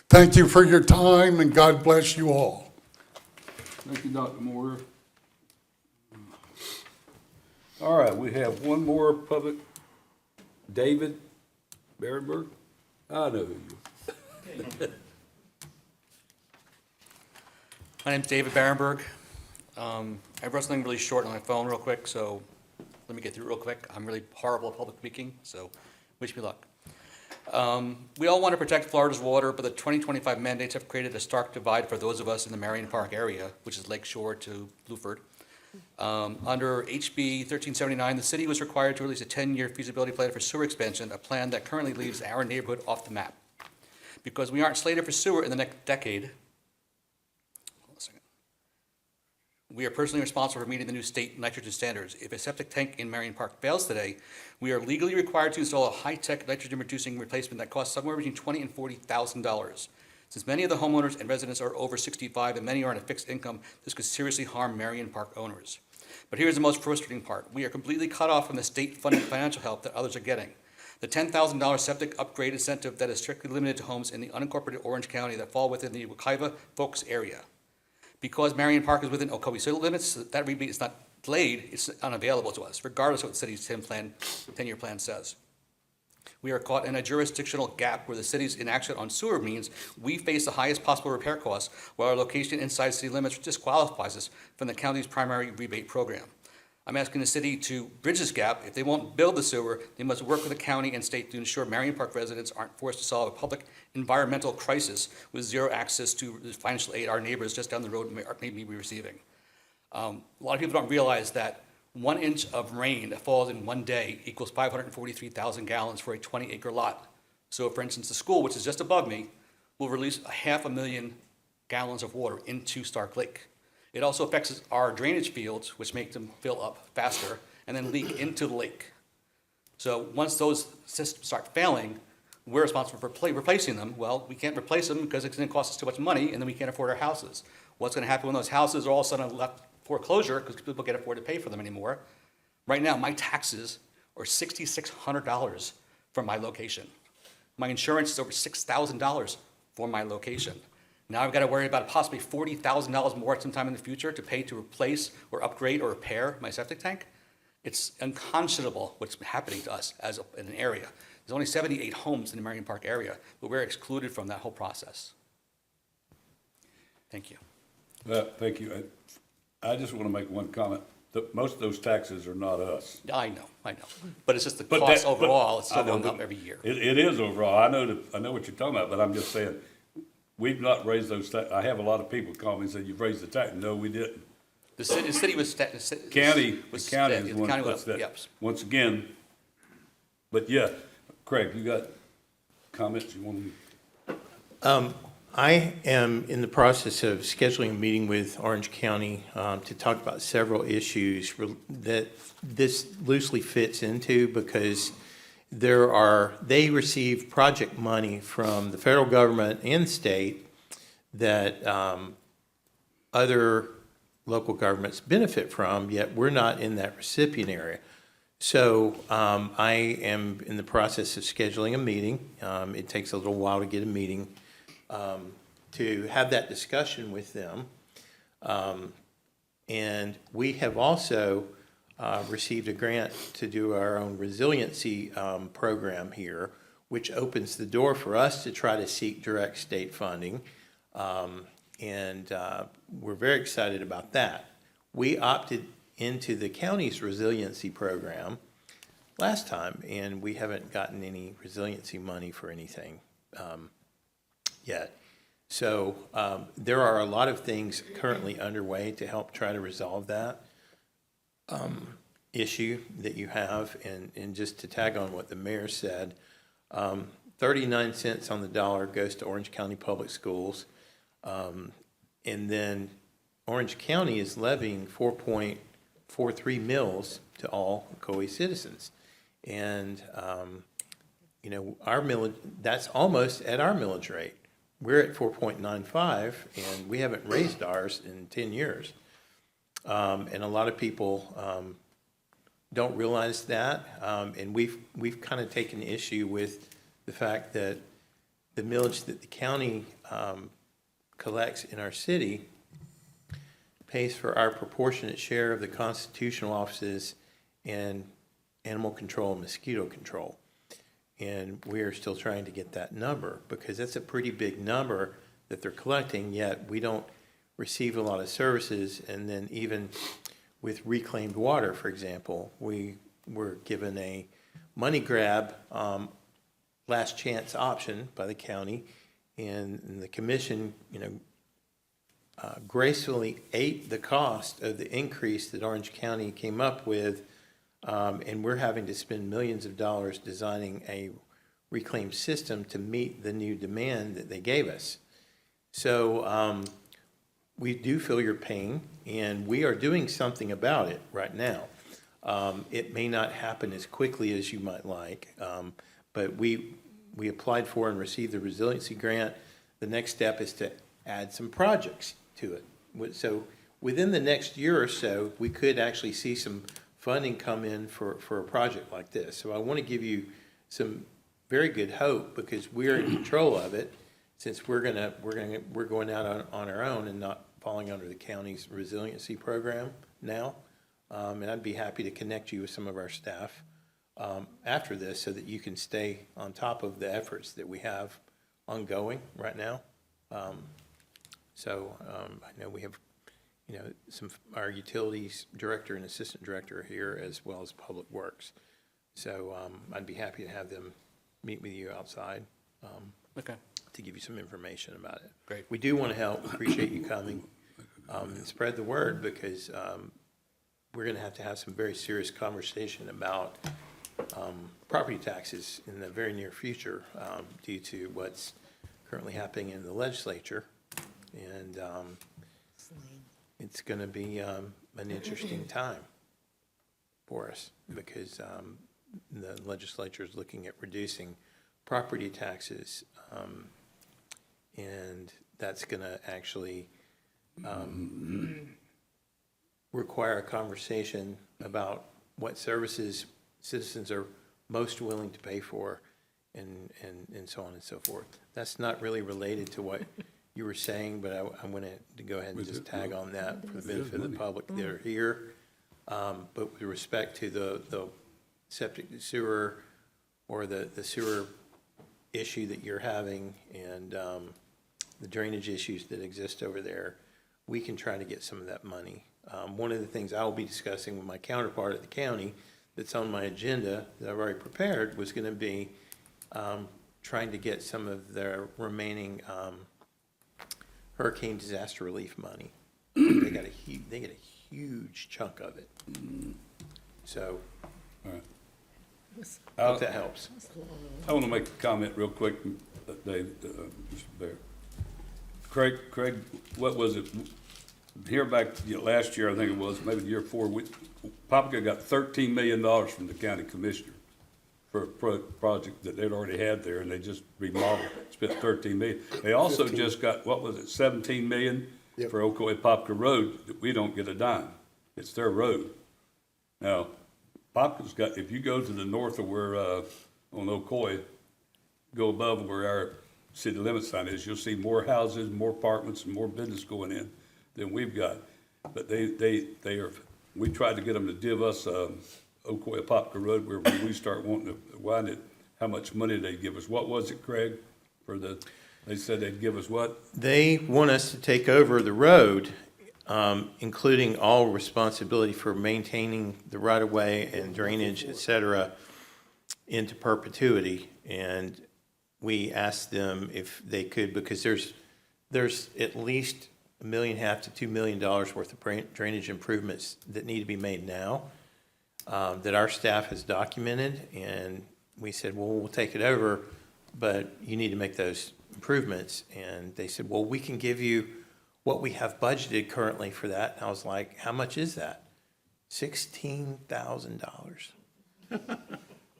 Thank you for your time, and God bless you all. Thank you, Dr. Moore. All right, we have one more public. David Berenberg. I know who you are. My name's David Berenberg. I wrote something really short on my phone real quick, so let me get through it real quick. I'm really horrible at public speaking, so wish me luck. We all want to protect Florida's water, but the 2025 mandates have created a stark divide for those of us in the Marion Park area, which is Lakeshore to Blueford. Under HB 1379, the city was required to release a 10-year feasibility plan for sewer expansion, a plan that currently leaves our neighborhood off the map. Because we aren't slated for sewer in the next decade, we are personally responsible for meeting the new state nitrogen standards. If a septic tank in Marion Park fails today, we are legally required to install a high-tech nitrogen-reducing replacement that costs somewhere between $20,000 and $40,000. Since many of the homeowners and residents are over 65 and many are on a fixed income, this could seriously harm Marion Park owners. But here's the most frustrating part. We are completely cut off from the state-funded financial help that others are getting. The $10,000 septic upgrade incentive that is strictly limited to homes in the unincorporated Orange County that fall within the Wekiva focus area. Because Marion Park is within Ocoee city limits, that rebate is not delayed, it's unavailable to us, regardless of what the city's 10-year plan says. We are caught in a jurisdictional gap where the city's inaction on sewer means we face the highest possible repair costs, while our location inside city limits disqualifies us from the county's primary rebate program. I'm asking the city to bridge this gap. If they won't build the sewer, they must work with the county and state to ensure Marion Park residents aren't forced to solve a public environmental crisis with zero access to the financial aid our neighbors just down the road may be receiving. A lot of people don't realize that 1 inch of rain that falls in one day equals 543,000 gallons for a 20-acre lot. So for instance, the school, which is just above me, will release 500,000 gallons of water into Stark Lake. It also affects our drainage fields, which make them fill up faster and then leak into the lake. So once those systems start failing, we're responsible for replacing them. Well, we can't replace them because it's going to cost us too much money, and then we can't afford our houses. What's going to happen when those houses are all of a sudden left foreclosure because people can't afford to pay for them anymore? Right now, my taxes are $6,600 for my location. My insurance is over $6,000 for my location. Now I've got to worry about possibly $40,000 more sometime in the future to pay to replace or upgrade or repair my septic tank. It's unconscionable what's happening to us in an area. There's only 78 homes in the Marion Park area, but we're excluded from that whole process. Thank you. Thank you. I just want to make one comment. Most of those taxes are not us. I know. But it's just the cost overall, it's still going up every year. It is overall. I know what you're talking about, but I'm just saying, we've not raised those taxes. I have a lot of people call me and say, you've raised the tax. No, we didn't. The city was. The county is the one that puts that. Yep. Once again, but yeah, Craig, you got comments you want to? I am in the process of scheduling a meeting with Orange County to talk about several issues that this loosely fits into, because they receive project money from the federal government and state that other local governments benefit from, yet we're not in that recipient area. So I am in the process of scheduling a meeting. It takes a little while to get a meeting to have that discussion with them. And we have also received a grant to do our own resiliency program here, which opens the door for us to try to seek direct state funding. And we're very excited about that. We opted into the county's resiliency program last time, and we haven't gotten any resiliency money for anything yet. So there are a lot of things currently underway to help try to resolve that issue that you have. And just to tag on what the mayor said, 39 cents on the dollar goes to Orange County Public Schools. And then Orange County is levying 4.43 mills to all Ocoee citizens. And, our millage, that's almost at our millage rate. We're at 4.95, and we haven't raised ours in 10 years. And a lot of people don't realize that. And we've kind of taken issue with the fact that the millage that the county collects in our city pays for our proportionate share of the constitutional offices and animal control and mosquito control. And we are still trying to get that number, because that's a pretty big number that they're collecting, yet we don't receive a lot of services. And then even with reclaimed water, for example, we were given a money grab last chance option by the county, and the commission, gracefully ate the cost of the increase that Orange County came up with, and we're having to spend millions of dollars designing a reclaimed system to meet the new demand that they gave us. So we do feel your pain, and we are doing something about it right now. It may not happen as quickly as you might like, but we applied for and received the resiliency grant. The next step is to add some projects to it. So within the next year or so, we could actually see some funding come in for a project like this. So I want to give you some very good hope, because we're in control of it, since we're going out on our own and not falling under the county's resiliency program now. And I'd be happy to connect you with some of our staff after this, so that you can stay on top of the efforts that we have ongoing right now. So I know we have, our utilities director and assistant director are here, as well as public works. So I'd be happy to have them meet with you outside to give you some information about it. Great. We do want to help. Appreciate you coming. And spread the word, because we're going to have some very serious conversation about property taxes in the very near future, due to what's currently happening in the legislature. And it's going to be an interesting time for us, because the legislature is looking at reducing property taxes. And that's going to actually require a conversation about what services citizens are most willing to pay for and so on and so forth. That's not really related to what you were saying, but I wanted to go ahead and just tag on that for the benefit of the public that are here. But with respect to the septic sewer or the sewer issue that you're having and the drainage issues that exist over there, we can try to get some of that money. One of the things I will be discussing with my counterpart at the county that's on my agenda that I've already prepared was going to be trying to get some of their remaining hurricane disaster relief money. They get a huge chunk of it. So, All right. hope that helps. I want to make a comment real quick, Dave, Mr. Bear. Craig, what was it? Here back last year, I think it was, maybe the year before, Popka got $13 million from the county commissioner for a project that they'd already had there, and they just remodeled, spent $13 million. They also 15. just got, what was it, $17 million Yep. for Ocoee Popka Road, that we don't get a dime. It's their road. Now, Popka's got, if you go to the north of where, on Ocoee, go above where our city limit sign is, you'll see more houses, more apartments, and more business going in than we've got. But they are, we tried to get them to give us, Ocoee Popka Road, where we start wanting to wind it, how much money they give us. What was it, Craig, for they said they'd give us what? They want us to take over the road, including all responsibility for maintaining the right-of-way and drainage, et cetera, into perpetuity. And we asked them if they could, because there's at least $1.5 million to $2 million worth of drainage improvements that need to be made now, that our staff has documented. And we said, well, we'll take it over, but you need to make those improvements. And they said, well, we can give you what we have budgeted currently for that. And I was like, how much is that? $16,000.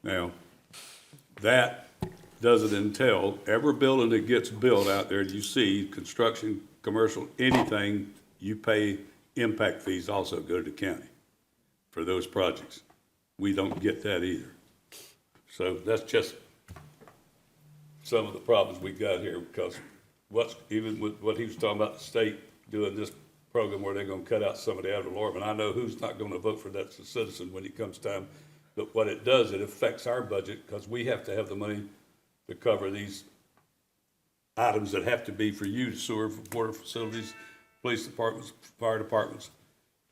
Now, that doesn't entail every building that gets built out there, you see, construction, commercial, anything, you pay impact fees also go to the county for those projects. We don't get that either. So that's just some of the problems we got here, because even with what he was talking about, the state doing this program where they're gonna cut out some of the ad valorem, and I know who's not gonna vote for that as a citizen when it comes time. But what it does, it affects our budget, because we have to have the money to cover these items that have to be for you, sewer, water facilities, police departments, fire departments.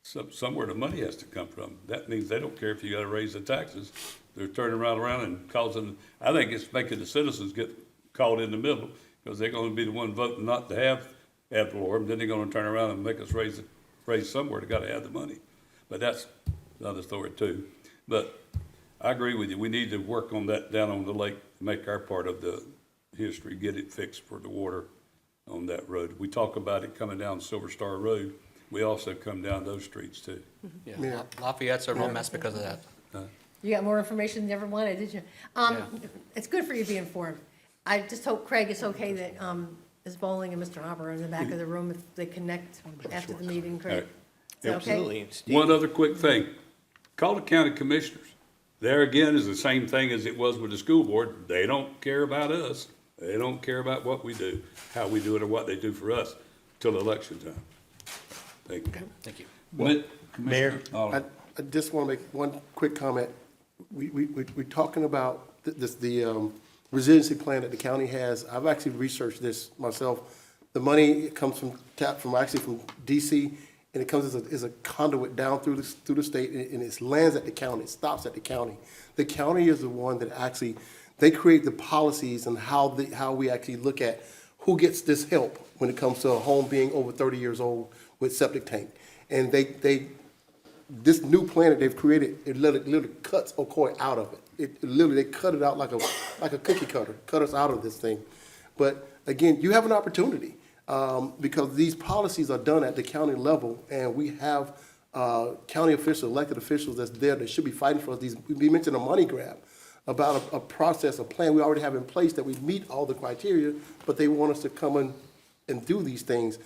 Somewhere the money has to come from. That means they don't care if you gotta raise the taxes. They're turning around and causing, I think it's making the citizens get caught in the middle, because they're gonna be the one voting not to have ad valorem, then they're gonna turn around and make us raise somewhere, they gotta have the money. But that's another story too. But I agree with you, we need to work on that down on the lake, make our part of the history, get it fixed for the water on that road. We talk about it coming down Silver Star Road, we also come down those streets too. Yeah, Lafayette's a real mess because of that. You got more information than you ever wanted, did you? It's good for you to be informed. I just hope, Craig, it's okay that Ms. Bowling and Mr. Hopper are in the back of the room if they connect after the meeting, Craig. All right. Is that okay? Absolutely. Steve. One other quick thing, call the county commissioners. There again is the same thing as it was with the school board. They don't care about us. They don't care about what we do, how we do it, or what they do for us till election time. Thank you. Thank you. Mayor? I just want to make one quick comment. We're talking about the resiliency plan that the county has. I've actually researched this myself. The money comes from DC, and it comes as a conduit down through the state, and it lands at the county. It stops at the county. The county is the one that actually, they create the policies and how we actually look at who gets this help when it comes to a home being over 30 years old with septic tank. And this new plan that they've created, it literally cuts Ocoee out of it. It literally, they cut it out like a cookie cutter, cut us out of this thing. But again, you have an opportunity, because these policies are done at the county level, and we have county officials, elected officials that's there that should be fighting for us. We mentioned a money grab. about a process, a plan we already have in place that we meet all the criteria, but they want us to come in and do these things.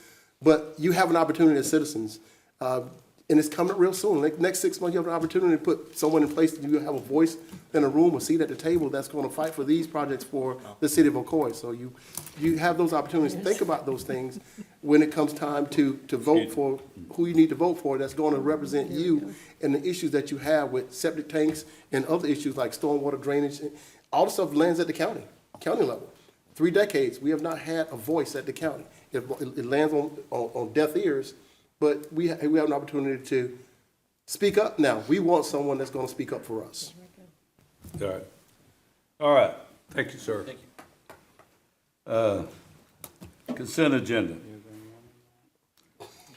But you have an opportunity as citizens, and it's coming up real soon. Like, next 6 months, you have an opportunity to put someone in place, that you have a voice in a room, a seat at the table that's going to fight for these projects for the city of Ocoee. So you have those opportunities. Think about those things when it comes time to vote for who you need to vote for, that's going to represent you and the issues that you have with septic tanks and other issues like stormwater drainage. All the stuff lands at the county level. 3 decades, we have not had a voice at the county. It lands on deaf ears, but we have an opportunity to speak up now. We want someone that's going to speak up for us. All right. All right. Thank you, sir. Thank you. Consent agenda.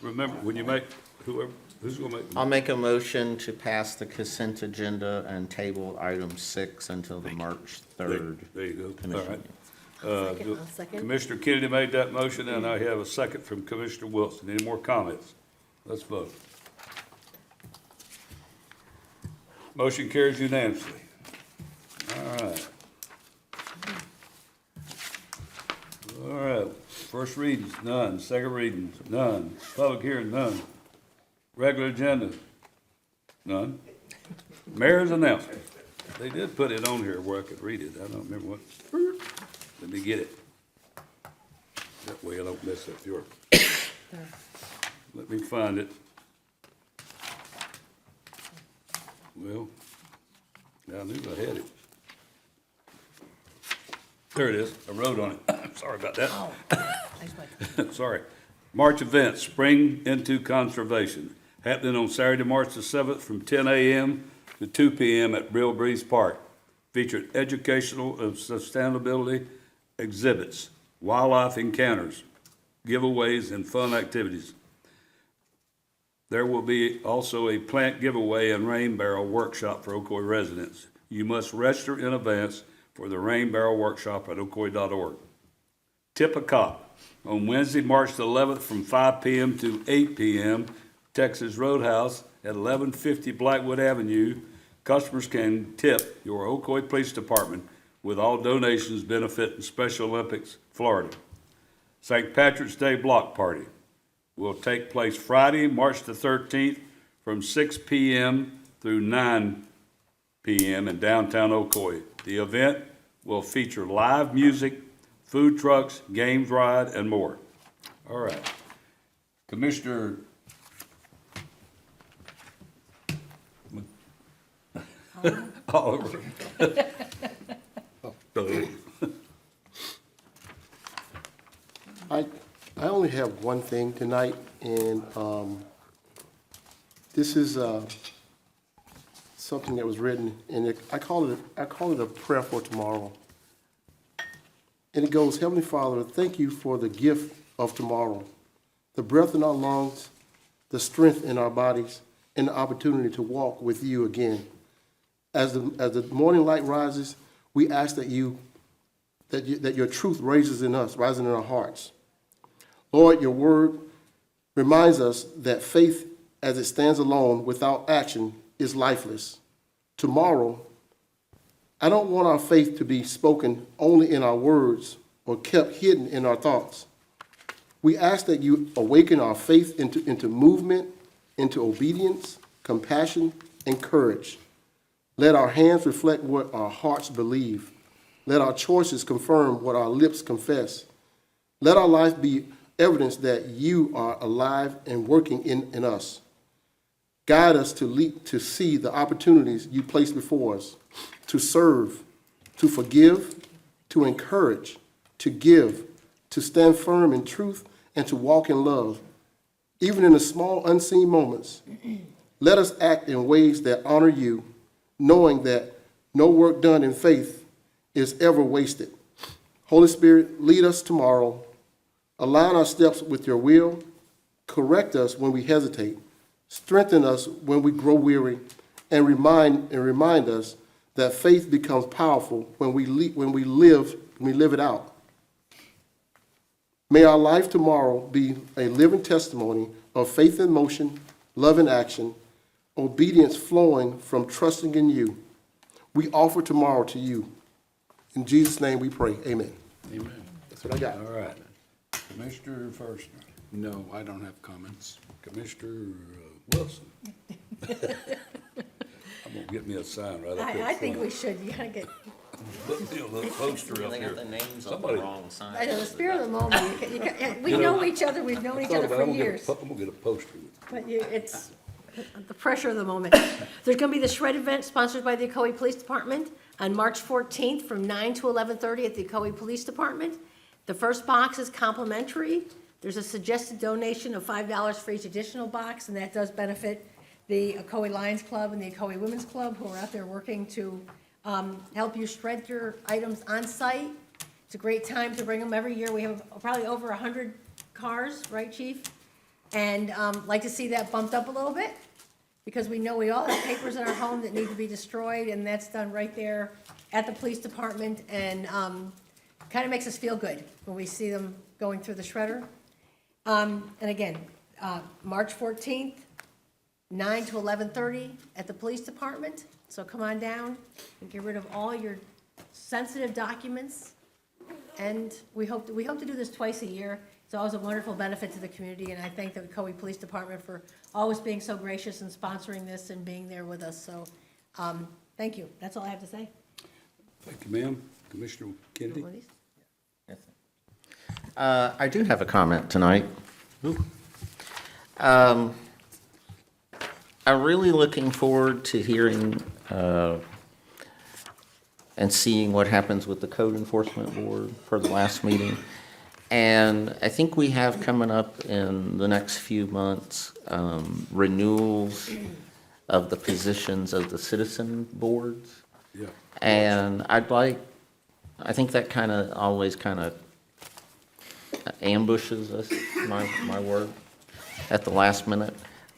Remember, when you make, who's going to make? I'll make a motion to pass the consent agenda and table item 6 until the March 3rd. There you go. All commission right. meeting. I'll second. Commissioner Kennedy made that motion, and I have a second from Commissioner Wilson. Any more comments? Let's vote. Motion carries unanimously. All right. All right. First readings, none. Second readings, none. Public hearing, none. Regular agenda, none. Mayor's announcement. They did put it on here where I could read it. I don't remember what. Let me get it. That way I don't mess up your. Let me find it. Well, I knew I had it. There it is. I wrote on it. Sorry about that. Sorry. March events, Spring into Conservation, happening on Saturday, March the 7th from 10 a.m. to 2 p.m. at Brill Breeze Park. Featured educational and sustainability exhibits, wildlife encounters, giveaways, and fun activities. There will be also a plant giveaway and rain barrel workshop for Ocoee residents. You must register in advance for the rain barrel workshop at ocoee.org. Tip a Cop on Wednesday, March the 11th from 5 p.m. to 8 p.m. Texas Roadhouse at 1150 Blackwood Avenue. Customers can tip your Ocoee Police Department with all donations benefiting Special Olympics, Florida. St. Patrick's Day Block Party will take place Friday, March the 13th from 6 p.m. through 9 p.m. in downtown Ocoee. The event will feature live music, food trucks, games ride, and more. All right. Commissioner Oliver. I only have one thing tonight, and this is something that was written, and I call it a prayer for tomorrow. And it goes, Heavenly Father, thank you for the gift of tomorrow, the breath in our lungs, the strength in our bodies, and the opportunity to walk with you again. As the morning light rises, we ask that your truth rises in our hearts. Lord, your word reminds us that faith as it stands alone without action is lifeless. Tomorrow, I don't want our faith to be spoken only in our words or kept hidden in our thoughts. We ask that you awaken our faith into movement, into obedience, compassion, and courage. Let our hands reflect what our hearts believe. Let our choices confirm what our lips confess. Let our life be evidence that you are alive and working in us. Guide us to see the opportunities you place before us, to serve, to forgive, to encourage, to give, to stand firm in truth, and to walk in love. Even in the small unseen moments, let us act in ways that honor you, knowing that no work done in faith is ever wasted. Holy Spirit, lead us tomorrow. Align our steps with your will. Correct us when we hesitate. Strengthen us when we grow weary. And remind us that faith becomes powerful when we live it out. May our life tomorrow be a living testimony of faith in motion, love in action, obedience flowing from trusting in you. We offer tomorrow to you. In Jesus' name we pray, amen. Amen. That's what I got. All right. Commissioner Firstner? No, I don't have comments. Commissioner Wilson. I'm gonna get me a sign right up here. I think we should, you gotta get, Put me a little poster up here. Somebody. I know, the spirit of the moment, we know each other, we've known each other for years. I'm gonna get a poster. But it's the pressure of the moment. There's going to be the Shred event sponsored by the Ocoee Police Department on March 14th from 9 to 11:30 at the Ocoee Police Department. The first box is complimentary. There's a suggested donation of $5 for each additional box, and that does benefit the Ocoee Lions Club and the Ocoee Women's Club, who are out there working to help you shred your items on site. It's a great time to bring them every year. We have probably over 100 cars, right, Chief? And like to see that bumped up a little bit, because we know we all have papers in our home that need to be destroyed, and that's done right there at the police department, and kind of makes us feel good when we see them going through the shredder. And again, March 14th, 9 to 11:30 at the police department. So come on down and get rid of all your sensitive documents. And we hope to do this twice a year. It's always a wonderful benefit to the community, and I thank the Ocoee Police Department for always being so gracious and sponsoring this and being there with us. So, thank you. That's all I have to say. Thank you, ma'am. Commissioner Kennedy? I do have a comment tonight. I'm really looking forward to hearing and seeing what happens with the Code Enforcement Board for the last meeting. And I think we have coming up in the next few months renewals of the positions of the citizen boards. Yeah. And I think that kind of always kind of ambushes us, my word, at the last minute.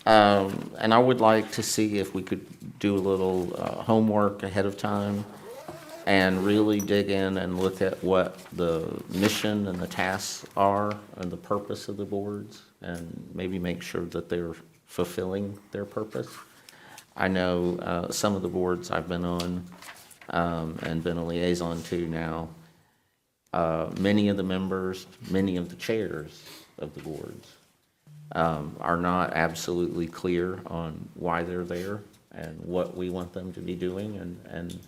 And I would like to see if we could do a little homework ahead of time and really dig in and look at what the mission and the tasks are and the purpose of the boards, and maybe make sure that they're fulfilling their purpose. I know some of the boards I've been on and been a liaison to now, many of the members, many of the chairs of the boards are not absolutely clear on why they're there and what we want them to be doing. And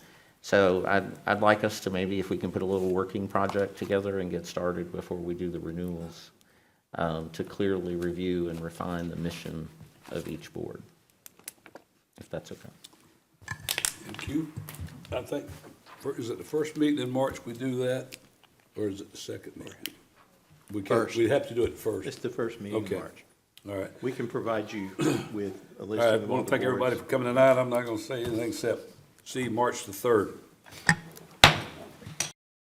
so I'd like us to maybe, if we can put a little working project together and get started before we do the renewals, to clearly review and refine the mission of each board, if that's okay. Thank you. I think, is it the first meeting in March we do that, or is it the second meeting? We can't, First. we have to do it first. It's the first meeting in Okay. March. All right. We can provide you with a All list right, I of all want the to thank everybody boards. for coming tonight. I'm not going to say anything except see you March the 3rd.